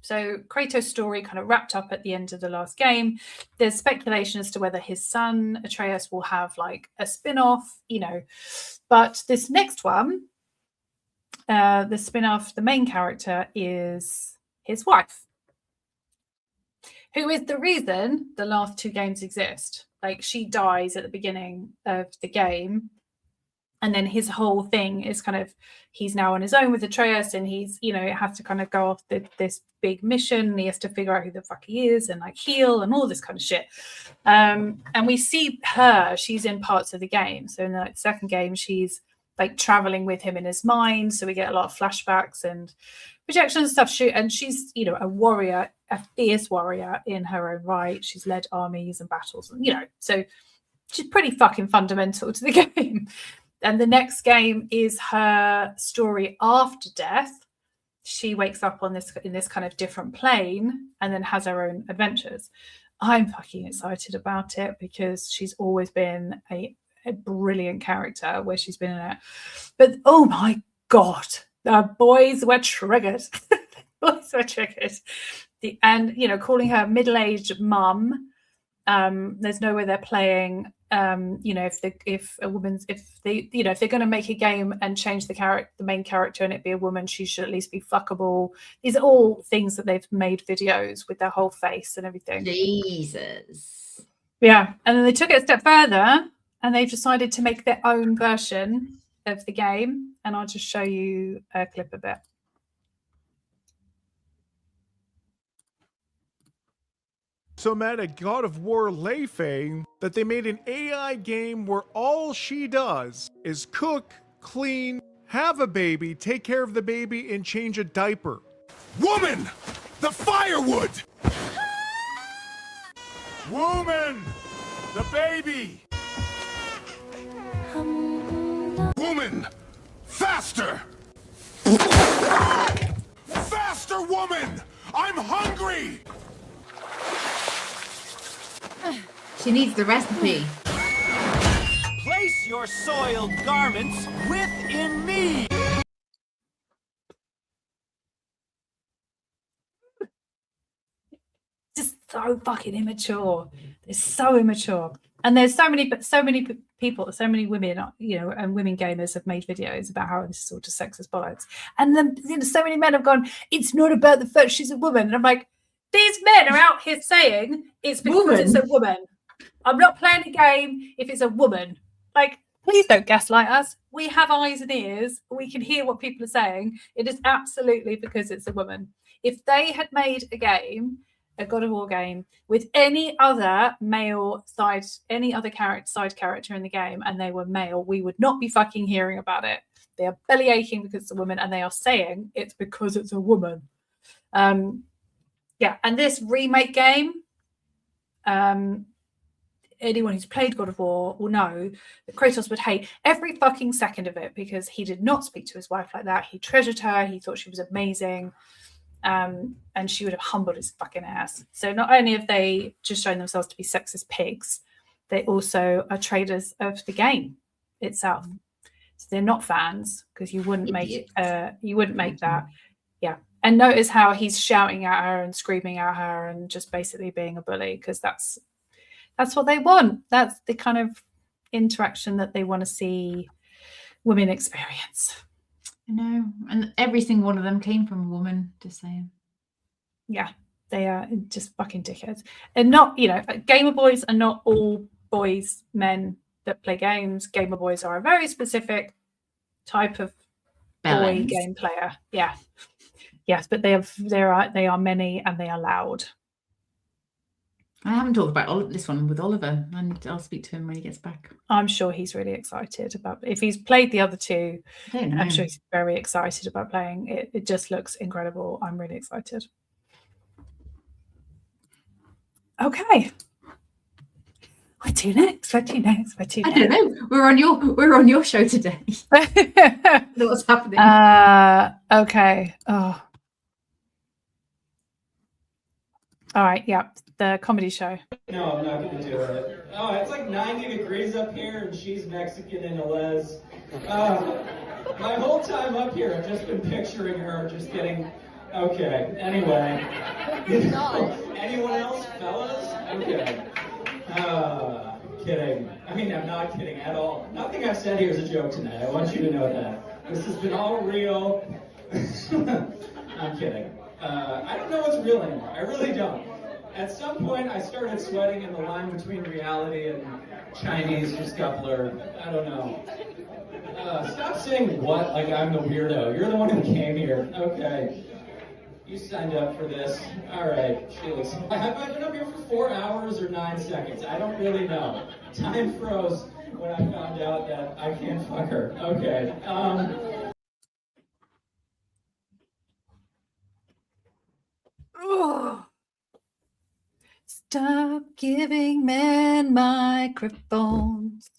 [SPEAKER 1] So Kratos' story kind of wrapped up at the end of the last game. There's speculation as to whether his son Atreus will have like a spin-off, you know. But this next one, the spin-off, the main character is his wife, who is the reason the last two games exist. Like, she dies at the beginning of the game, and then his whole thing is kind of, he's now on his own with Atreus, and he's, you know, has to kind of go off this big mission, and he has to figure out who the fuck he is and like heal and all this kind of shit. And we see her, she's in parts of the game. So in the second game, she's like traveling with him in his mind. So we get a lot of flashbacks and projections and stuff. And she's, you know, a warrior, a fierce warrior in her own right. She's led armies and battles, and, you know, so she's pretty fucking fundamental to the game. And the next game is her story after death. She wakes up on in this kind of different plane and then has her own adventures. I'm fucking excited about it because she's always been a brilliant character where she's been in it. But oh my God, the boys were triggered. And, you know, calling her middle-aged mum. There's no way they're playing. You know, if they're going to make a game and change the main character and it be a woman, she should at least be fuckable. These are all things that they've made videos with their whole face and everything.
[SPEAKER 2] Jesus.
[SPEAKER 1] Yeah, and then they took it a step further and they've decided to make their own version of the game. And I'll just show you a clip of it.
[SPEAKER 10] So mad at God of War Lei Fei that they made an AI game where all she does is cook, clean, have a baby, take care of the baby, and change a diaper.
[SPEAKER 11] Woman! The firewood!
[SPEAKER 10] Woman! The baby!
[SPEAKER 11] Woman! Faster! Faster, woman! I'm hungry!
[SPEAKER 2] She needs the recipe.
[SPEAKER 12] Place your soiled garments within me.
[SPEAKER 1] Just so fucking immature. They're so immature. And there's so many people, so many women, you know, and women gamers have made videos about how this is sort of sexist bollocks. And then, you know, so many men have gone, it's not about the fact she's a woman. And I'm like, these men are out here saying it's because it's a woman. I'm not playing a game if it's a woman. Like, please don't gaslight us. We have eyes and ears. We can hear what people are saying. It is absolutely because it's a woman. If they had made a game, a God of War game, with any other male side, any other side character in the game, and they were male, we would not be fucking hearing about it. They are belly aching because it's a woman, and they are saying it's because it's a woman. Yeah, and this remake game, anyone who's played God of War will know that Kratos would hate every fucking second of it because he did not speak to his wife like that. He treasured her. He thought she was amazing. And she would have humbled his fucking ass. So not only have they just shown themselves to be sexist pigs, they also are traders of the game itself. So they're not fans because you wouldn't make that. Yeah. And notice how he's shouting at her and screaming at her and just basically being a bully because that's what they want. That's the kind of interaction that they want to see women experience.
[SPEAKER 2] I know. And every single one of them came from a woman, just saying.
[SPEAKER 1] Yeah, they are just fucking dickheads. And not, you know, gamer boys are not all boys, men that play games. Gamer boys are a very specific type of boy game player. Yeah. Yes, but they are many and they are loud.
[SPEAKER 2] I haven't talked about this one with Oliver, and I'll speak to him when he gets back.
[SPEAKER 1] I'm sure he's really excited about if he's played the other two. I'm sure he's very excited about playing it. It just looks incredible. I'm really excited. Okay. What do next?
[SPEAKER 2] I don't know. We're on your show today. What's happening?
[SPEAKER 1] Okay. Oh. All right, yeah, the comedy show.
[SPEAKER 13] No, I'm not going to do it. Oh, it's like 90 degrees up here, and she's Mexican and a les. My whole time up here, I've just been picturing her just getting... Okay, anyway. Anyone else, fellas? Okay. Kidding. I mean, I'm not kidding at all. Nothing I've said here is a joke tonight. I want you to know that. This has been all real. I'm kidding. I don't know what's real anymore. I really don't. At some point, I started sweating in the line between reality and Chinese or scuffler. I don't know. Stop saying what like I'm the weirdo. You're the one who came here. Okay. You signed up for this. All right, Felix. Have I been up here for 4 hours or 9 seconds? I don't really know. Time froze when I found out that I can't fuck her. Okay.
[SPEAKER 1] Oh. Stop giving men microphones.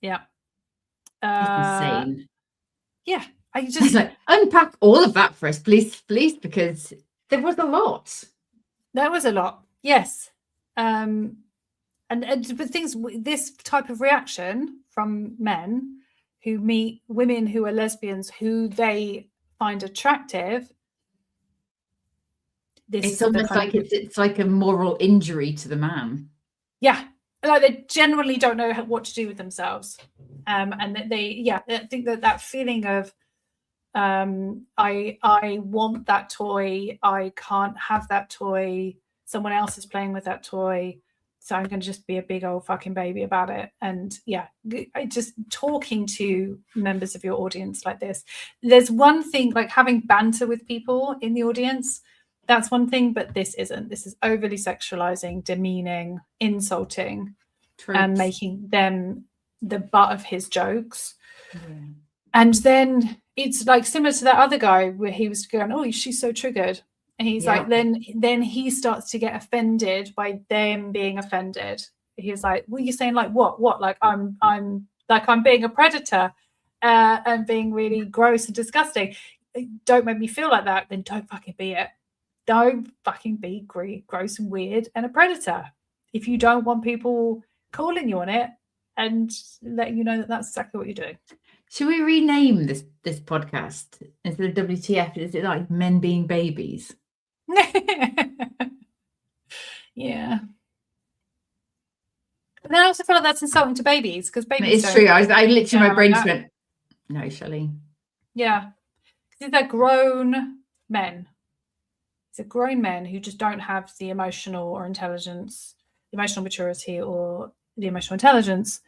[SPEAKER 1] Yeah.
[SPEAKER 2] It's insane.
[SPEAKER 1] Yeah. I just
[SPEAKER 2] like unpack all of that for us, please, because there was a lot.
[SPEAKER 1] There was a lot, yes. And but things, this type of reaction from men who meet women who are lesbians who they find attractive.
[SPEAKER 2] It's almost like it's like a moral injury to the man.
[SPEAKER 1] Yeah, like they generally don't know what to do with themselves, and I think that feeling of I want that toy, I can't have that toy, someone else is playing with that toy, so I'm going to just be a big old fucking baby about it. And yeah, just talking to members of your audience like this, there's one thing, like having banter with people in the audience, that's one thing, but this isn't. This is overly sexualizing, demeaning, insulting, and making them the butt of his jokes. And then it's like similar to that other guy where he was going, oh, she's so triggered. And he's like, then he starts to get offended by them being offended. He's like, what are you saying? Like what? Like I'm being a predator and being really gross and disgusting. Don't make me feel like that. Then don't fucking be it. Don't fucking be gross and weird and a predator. If you don't want people calling you on it and letting you know that that's exactly what you're doing.
[SPEAKER 2] Should we rename this podcast instead of WTF? Is it like men being babies?
[SPEAKER 1] Yeah. But then I also feel like that's insulting to babies because babies.
[SPEAKER 2] It's true. I literally, my brain just went, no, Shelley.
[SPEAKER 1] Yeah. Because they're grown men. They're grown men who just don't have the emotional or intelligence, the emotional maturity or the emotional intelligence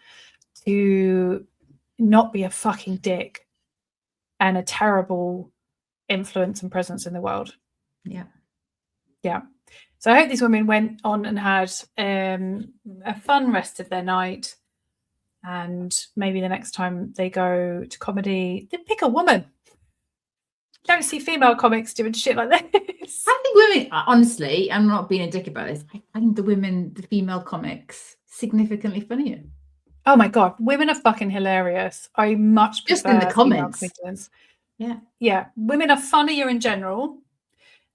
[SPEAKER 1] to not be a fucking dick and a terrible influence and presence in the world.
[SPEAKER 2] Yeah.
[SPEAKER 1] Yeah. So I hope these women went on and had a fun rest of their night. And maybe the next time they go to comedy, they pick a woman. Don't see female comics doing shit like this.
[SPEAKER 2] I think women, honestly, I'm not being a dick about this. I find the female comics significantly funnier.
[SPEAKER 1] Oh my God, women are fucking hilarious. I much prefer
[SPEAKER 2] just in the comments.
[SPEAKER 1] Yeah, women are funnier in general.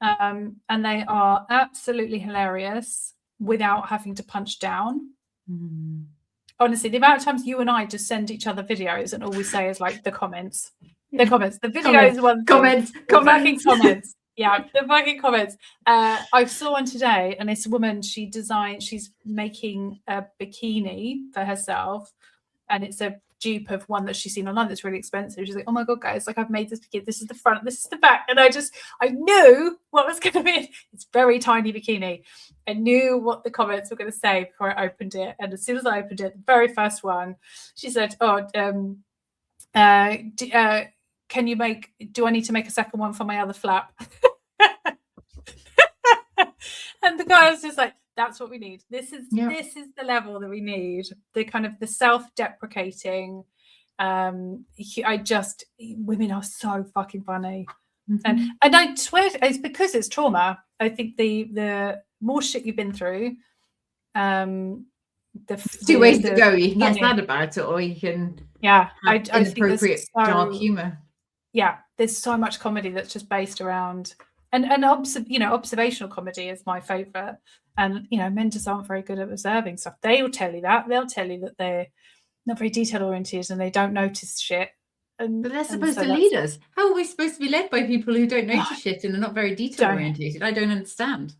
[SPEAKER 1] And they are absolutely hilarious without having to punch down.
[SPEAKER 2] Mm.
[SPEAKER 1] Honestly, the amount of times you and I just send each other videos and all we say is like the comments. The comments. The video is one thing. Comments. Yeah, the fucking comments. I saw one today, and this woman, she's making a bikini for herself, and it's a dupe of one that she's seen online that's really expensive. She's like, oh my God, guys, like I've made this bikini. This is the front, this is the back. And I knew what was going to be. It's very tiny bikini. I knew what the comments were going to say before I opened it. And as soon as I opened it, the very first one, she said, do I need to make a second one for my other flap? And the guy was just like, that's what we need. This is the level that we need. The kind of the self-deprecating. Women are so fucking funny. Mm-hmm. And I swear it's because it's trauma. I think the more shit you've been through,
[SPEAKER 2] two ways to go. You can get sad about it, or you can
[SPEAKER 1] I think
[SPEAKER 2] inappropriate dark humor.
[SPEAKER 1] Yeah, there's so much comedy that's just based around observational comedy is my favorite. And men just aren't very good at observing stuff. They'll tell you that. They'll tell you that they're not very detail oriented and they don't notice shit.
[SPEAKER 2] But they're supposed to lead us. How are we supposed to be led by people who don't notice shit and are not very detail oriented? I don't understand.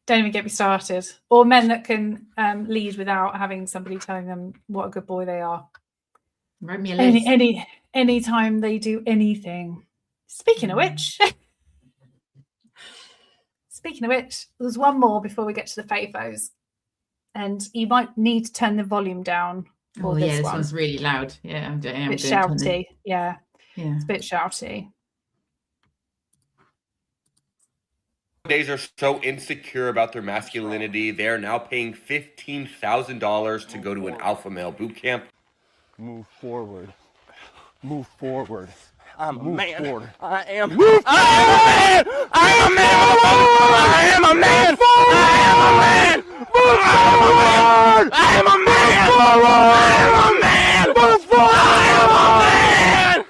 [SPEAKER 1] Don't even get me started. Or men that can lead without having somebody telling them what a good boy they are.
[SPEAKER 2] Write me a list.
[SPEAKER 1] Anytime they do anything. Speaking of which, there's one more before we get to the FAFOs. And you might need to turn the volume down.
[SPEAKER 2] This one's really loud. Yeah, I'm doing
[SPEAKER 1] a bit shouty. Yeah, it's a bit shouty.
[SPEAKER 14] Nowadays are so insecure about their masculinity. They are now paying $15,000 to go to an alpha male boot camp.
[SPEAKER 15] Move forward. Move forward. I'm a man. Forward.
[SPEAKER 11] I am a man. I am a man. I am a man. I am a man. Move forward. I am a man. I am a man. Move forward. I am a man.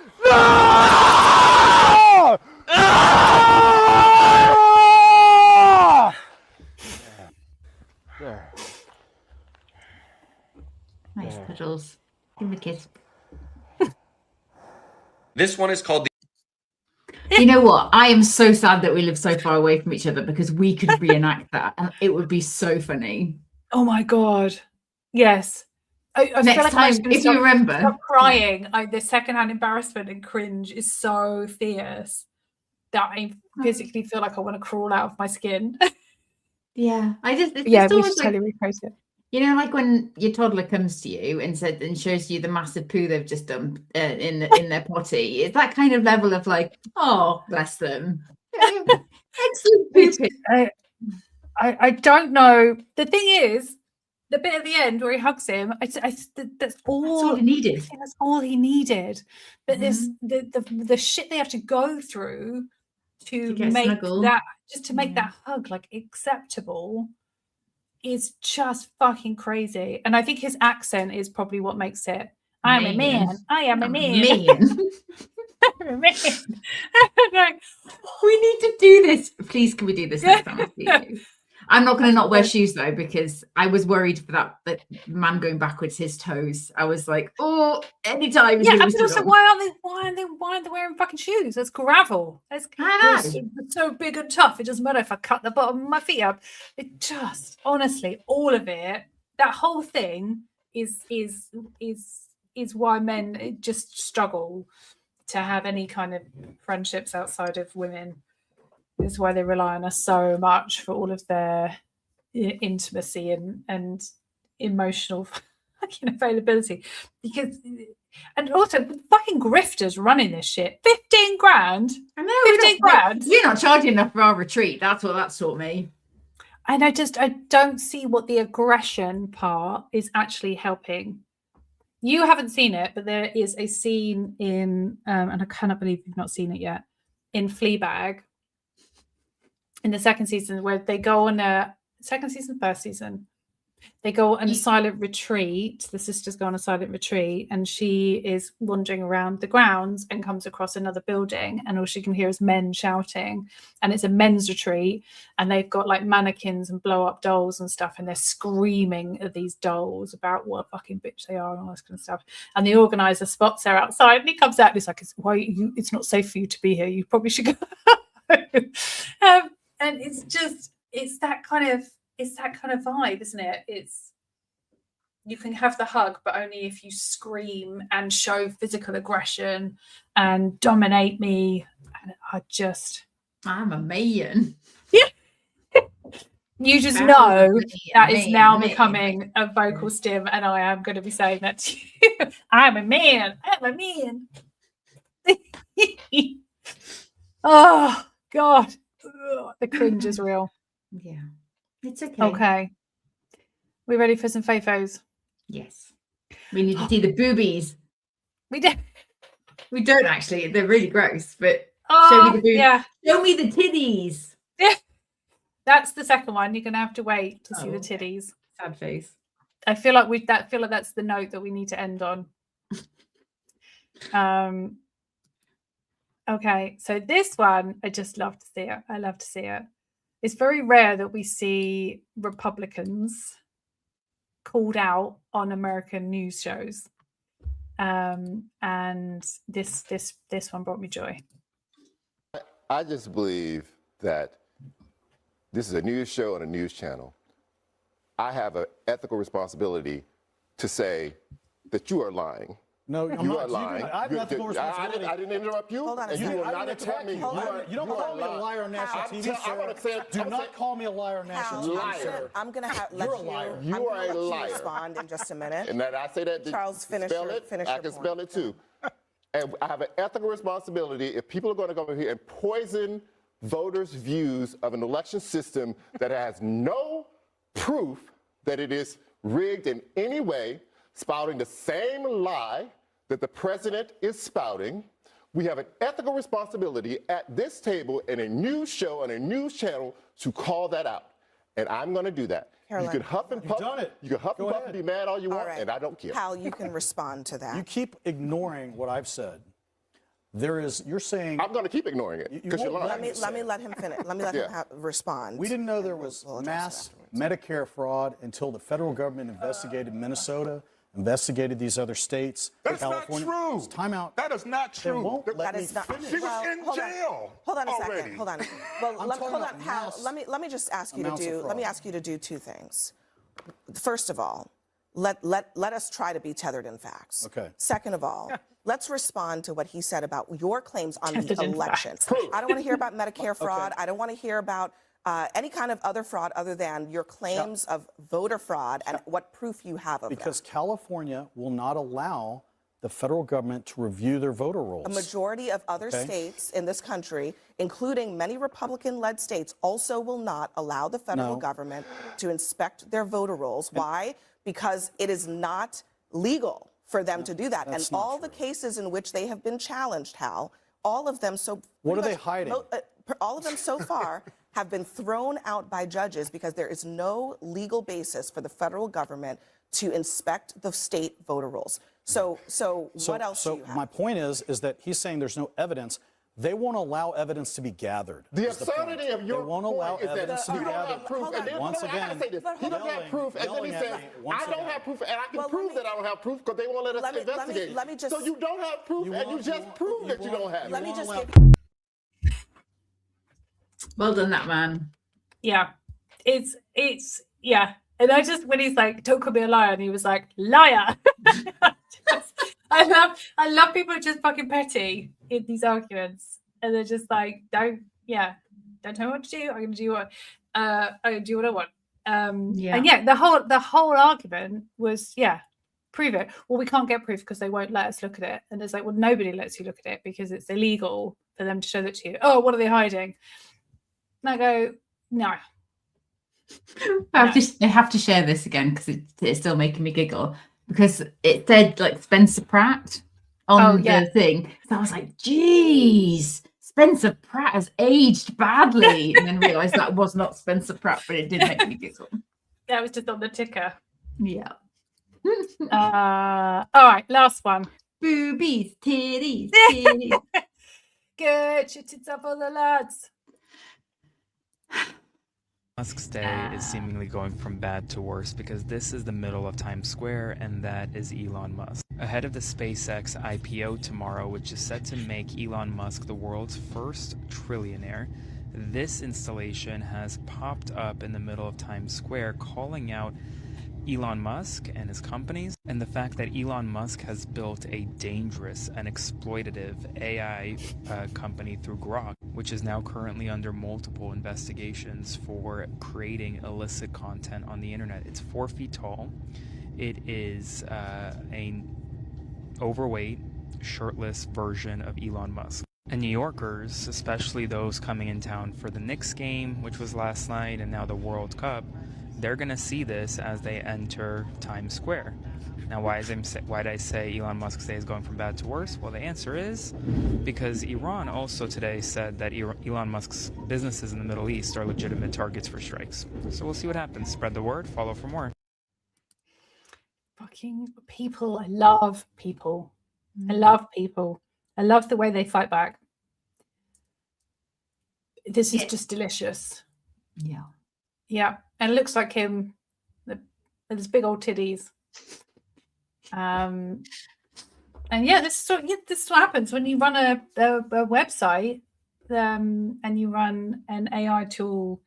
[SPEAKER 2] There. Nice cuddles. Give me a kiss.
[SPEAKER 14] This one is called
[SPEAKER 2] You know what? I am so sad that we live so far away from each other because we could reenact that and it would be so funny.
[SPEAKER 1] Oh my God. Yes. I
[SPEAKER 2] Next
[SPEAKER 1] feel like
[SPEAKER 2] time, if you remember.
[SPEAKER 1] Stop crying. The secondhand embarrassment and cringe is so fierce that I physically feel like I want to crawl out of my skin.
[SPEAKER 2] Yeah.
[SPEAKER 1] we should totally repost it.
[SPEAKER 2] You know, like when your toddler comes to you and shows you the massive poo they've just done in their potty. It's that kind of level of like, oh, bless them. Excellent pooping.
[SPEAKER 1] I don't know. The thing is, the bit at the end where he hugs him, that's all
[SPEAKER 2] he needed.
[SPEAKER 1] That's all he needed. But the shit they have to go through to make that, just to make that hug like acceptable, is just fucking crazy. And I think his accent is probably what makes it. I'm a man. I am a man. I'm a man.
[SPEAKER 2] Like, we need to do this. Please, can we do this next time I see you? I'm not going to not wear shoes though, because I was worried for that man going backwards, his toes. I was like, oh, anytime.
[SPEAKER 1] Yeah, but also, why aren't they wearing fucking shoes? That's gravel. It's so big and tough. It doesn't matter if I cut the bottom of my feet up. It just, honestly, all of it, that whole thing is why men just struggle to have any kind of friendships outside of women. Is why they rely on us so much for all of their intimacy and emotional fucking availability. And also fucking grifters running this shit. 15 grand.
[SPEAKER 2] I know.
[SPEAKER 1] 15 grand.
[SPEAKER 2] You're not charging enough for our retreat. That's what that taught me.
[SPEAKER 1] And I don't see what the aggression part is actually helping. You haven't seen it, but there is a scene in, and I cannot believe you've not seen it yet, in Fleabag, in the second season, where they go on first season, they go on a silent retreat. The sisters go on a silent retreat, and she is wandering around the grounds and comes across another building, and all she can hear is men shouting. And it's a men's retreat, and they've got like mannequins and blow up dolls and stuff, and they're screaming at these dolls about what a fucking bitch they are and all this kind of stuff. And the organizer spots her outside, and he comes out and he's like, it's not safe for you to be here. You probably should go. And it's that kind of vibe, isn't it? You can have the hug, but only if you scream and show physical aggression and dominate me. And
[SPEAKER 2] I'm a man.
[SPEAKER 1] Yeah. You just know that is now becoming a vocal stim, and I am going to be saying that to you. I'm a man. I'm a man. Oh, God. The cringe is real.
[SPEAKER 2] Yeah. It's okay.
[SPEAKER 1] Okay. We ready for some fafos?
[SPEAKER 2] Yes. We need to see the boobies.
[SPEAKER 1] We do.
[SPEAKER 2] We don't actually. They're really gross, but show me the boobies.
[SPEAKER 1] Yeah.
[SPEAKER 2] Show me the titties.
[SPEAKER 1] Yeah. That's the second one. You're gonna have to wait to see the titties.
[SPEAKER 2] Sad face.
[SPEAKER 1] I feel like that's the note that we need to end on. Okay, so this one, I just love to see it. I love to see it. It's very rare that we see Republicans called out on American news shows. And this one brought me joy.
[SPEAKER 16] I just believe that this is a news show and a news channel. I have an ethical responsibility to say that you are lying.
[SPEAKER 17] No,
[SPEAKER 16] you are lying.
[SPEAKER 17] I have an ethical responsibility.
[SPEAKER 16] I didn't interrupt you.
[SPEAKER 17] Hold on a second.
[SPEAKER 16] You will not attack me.
[SPEAKER 17] You don't call me a liar on national TV, sir. Do not call me a liar on national TV,
[SPEAKER 16] liar.
[SPEAKER 18] I'm going to let
[SPEAKER 17] You're a liar.
[SPEAKER 16] You are a liar.
[SPEAKER 18] Respond in just a minute.
[SPEAKER 16] And that I say that
[SPEAKER 18] Charles, finish
[SPEAKER 16] I can spell it too. And I have an ethical responsibility if people are going to go over here and poison voters' views of an election system that has no proof that it is rigged in any way, spouting the same lie that the president is spouting. We have an ethical responsibility at this table in a news show and a news channel to call that out. And I'm going to do that.
[SPEAKER 18] Caroline,
[SPEAKER 16] you can huff and puff. You can huff and puff and be mad all you want, and I don't care.
[SPEAKER 18] Hal, you can respond to that.
[SPEAKER 17] You keep ignoring what I've said. You're saying...
[SPEAKER 16] I'm going to keep ignoring it because you're lying.
[SPEAKER 18] Let me let him finish. Let me let him respond.
[SPEAKER 17] We didn't know there was mass Medicare fraud until the federal government investigated Minnesota, investigated these other states.
[SPEAKER 19] That's
[SPEAKER 17] California.
[SPEAKER 19] not true.
[SPEAKER 17] It's time out.
[SPEAKER 19] That is not true.
[SPEAKER 18] That is not.
[SPEAKER 19] She was in jail.
[SPEAKER 18] Hold on a
[SPEAKER 19] already.
[SPEAKER 18] second. Hold on. Well, hold on, Hal. Let me just ask you to do. Let me ask you to do two things. First of all, let us try to be tethered in facts.
[SPEAKER 17] Okay.
[SPEAKER 18] Second of all, let's respond to what he said about your claims on the election. I don't want to hear about Medicare fraud. I don't want to hear about any kind of other fraud other than your claims of voter fraud and what proof you have of
[SPEAKER 17] because
[SPEAKER 18] that.
[SPEAKER 17] California will not allow the federal government to review their voter rolls.
[SPEAKER 18] A majority of other states in this country, including many Republican-led states, also will not allow the federal government to inspect their voter rolls. Why? Because it is not legal for them to do that. And all the cases in which they have been challenged, Hal, all of them
[SPEAKER 17] What are they hiding?
[SPEAKER 18] All of them so far have been thrown out by judges because there is no legal basis for the federal government to inspect the state voter rolls. So what else do you have?
[SPEAKER 17] My point is that he's saying there's no evidence. They won't allow evidence to be gathered.
[SPEAKER 16] The absurdity of your
[SPEAKER 17] won't allow
[SPEAKER 16] point is that
[SPEAKER 17] evidence to
[SPEAKER 16] you
[SPEAKER 17] be
[SPEAKER 16] don't
[SPEAKER 17] gathered.
[SPEAKER 16] have proof. And then
[SPEAKER 17] Once
[SPEAKER 16] I
[SPEAKER 17] again,
[SPEAKER 16] gotta say this. He don't have proof, and then he says, I don't have proof, and I can prove that I don't have proof because they won't let us investigate.
[SPEAKER 18] Let me just.
[SPEAKER 16] So you don't have proof, and you just proved that you don't have it.
[SPEAKER 18] Let me just give.
[SPEAKER 2] Well done, that man.
[SPEAKER 1] Yeah, it's yeah. And I just, when he's like, "Don't call me a liar," and he was like, "Liar." I love people who are just fucking petty in these arguments, and they're just like, don't tell me what to do. I'm gonna do what I'm gonna do what I want. And yeah, the whole argument was, prove it. Well, we can't get proof because they won't let us look at it. And it's like, well, nobody lets you look at it because it's illegal for them to show that to you. Oh, what are they hiding? And I go, no.
[SPEAKER 2] I have to share this again because it's still making me giggle, because it said like Spencer Pratt on the thing. So I was like, geez, Spencer Pratt has aged badly. And then realised that was not Spencer Pratt, but it did make me giggle.
[SPEAKER 1] That was just on the ticker.
[SPEAKER 2] Yeah.
[SPEAKER 1] All right, last one.
[SPEAKER 2] Boobies, titties,
[SPEAKER 1] Get your tits up on the lads.
[SPEAKER 20] Musk's day is seemingly going from bad to worse because this is the middle of Times Square, and that is Elon Musk. Ahead of the SpaceX IPO tomorrow, which is set to make Elon Musk the world's first trillionaire, this installation has popped up in the middle of Times Square, calling out Elon Musk and his companies, and the fact that Elon Musk has built a dangerous and exploitative AI company through Grok, which is now currently under multiple investigations for creating illicit content on the internet. It's 4 feet tall. It is an overweight, shirtless version of Elon Musk. And New Yorkers, especially those coming in town for the Knicks game, which was last night, and now the World Cup, they're going to see this as they enter Times Square. Now, why did I say Elon Musk's day is going from bad to worse? Well, the answer is because Iran also today said that Elon Musk's businesses in the Middle East are legitimate targets for strikes. So we'll see what happens. Spread the word. Follow for more.
[SPEAKER 1] Fucking people. I love people. I love people. I love the way they fight back. This is just delicious.
[SPEAKER 2] Yeah.
[SPEAKER 1] Yeah, and it looks like him with his big old titties. And yeah, this is what happens when you run a website and you run an AI tool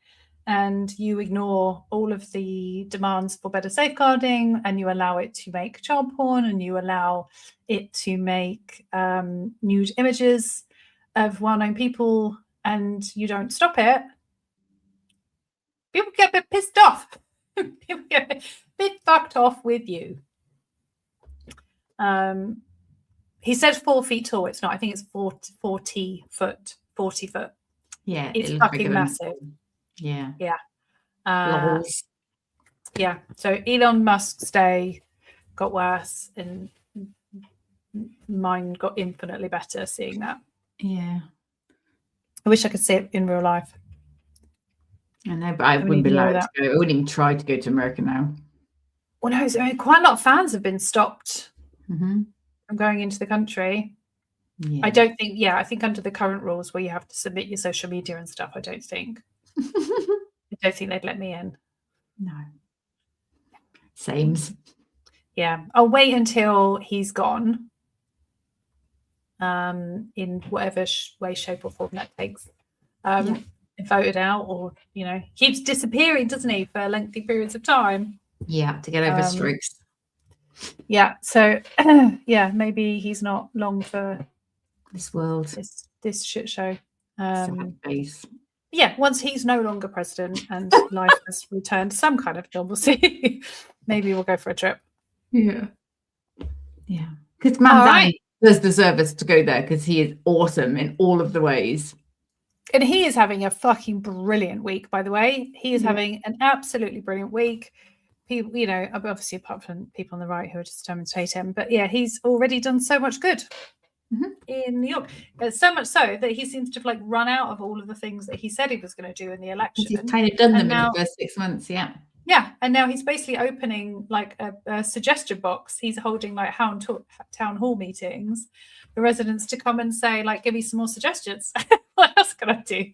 [SPEAKER 1] and you ignore all of the demands for better safeguarding, and you allow it to make child porn, and you allow it to make nude images of well-known people, and you don't stop it. People get a bit pissed off. People get a bit fucked off with you. He said 4 feet tall. It's not. I think it's 40 foot. 40 foot.
[SPEAKER 2] Yeah,
[SPEAKER 1] it's fucking massive.
[SPEAKER 2] Yeah.
[SPEAKER 1] Yeah. Yeah. So Elon Musk's day got worse, and mine got infinitely better seeing that.
[SPEAKER 2] Yeah.
[SPEAKER 1] I wish I could see it in real life.
[SPEAKER 2] I know, but I wouldn't be allowed to go. I wouldn't even try to go to America now.
[SPEAKER 1] Well, no, I mean, quite a lot of fans have been stopped from going into the country.
[SPEAKER 2] Yeah.
[SPEAKER 1] I think under the current rules where you have to submit your social media and stuff, I don't think they'd let me in.
[SPEAKER 2] No. Sames.
[SPEAKER 1] Yeah. I'll wait until he's gone. In whatever way, shape or form that takes. Voted out, or keeps disappearing, doesn't he, for lengthy periods of time?
[SPEAKER 2] Yeah, to get over strikes.
[SPEAKER 1] Yeah, so maybe he's not long for
[SPEAKER 2] this world,
[SPEAKER 1] this shit show.
[SPEAKER 2] Yeah,
[SPEAKER 1] once he's no longer president and life has returned to some kind of normalcy, maybe we'll go for a trip.
[SPEAKER 2] Yeah, because Mandan does deserve us to go there because he is awesome in all of the ways.
[SPEAKER 1] And he is having a fucking brilliant week, by the way. He is having an absolutely brilliant week. People, obviously apart from people on the right who are just determined to hate him, but yeah, he's already done so much good in New York. So much so that he seems to have run out of all of the things that he said he was going to do in the election.
[SPEAKER 2] He's kind of done them in the first 6 months, yeah.
[SPEAKER 1] Yeah, and now he's basically opening like a suggestion box. He's holding like town hall meetings for residents to come and say, like, give me some more suggestions. What else can I do?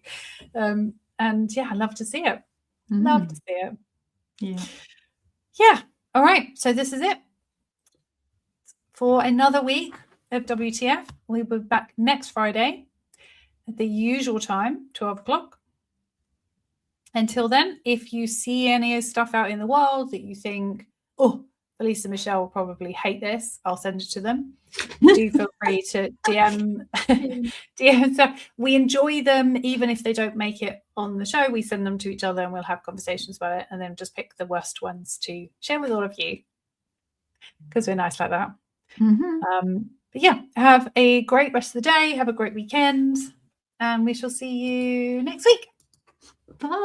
[SPEAKER 1] And yeah, I love to see it. Love to see it.
[SPEAKER 2] Yeah.
[SPEAKER 1] Yeah. All right. So this is it for another week of WTF. We'll be back next Friday at the usual time, 12 o'clock. Until then, if you see any stuff out in the world that you think, oh, Elise and Michelle will probably hate this, I'll send it to them. Do feel free to DM stuff. We enjoy them, even if they don't make it on the show. We send them to each other and we'll have conversations about it, and then just pick the worst ones to share with all of you, because we're nice like that. But yeah, have a great rest of the day. Have a great weekend, and we shall see you next week.
[SPEAKER 2] Bye.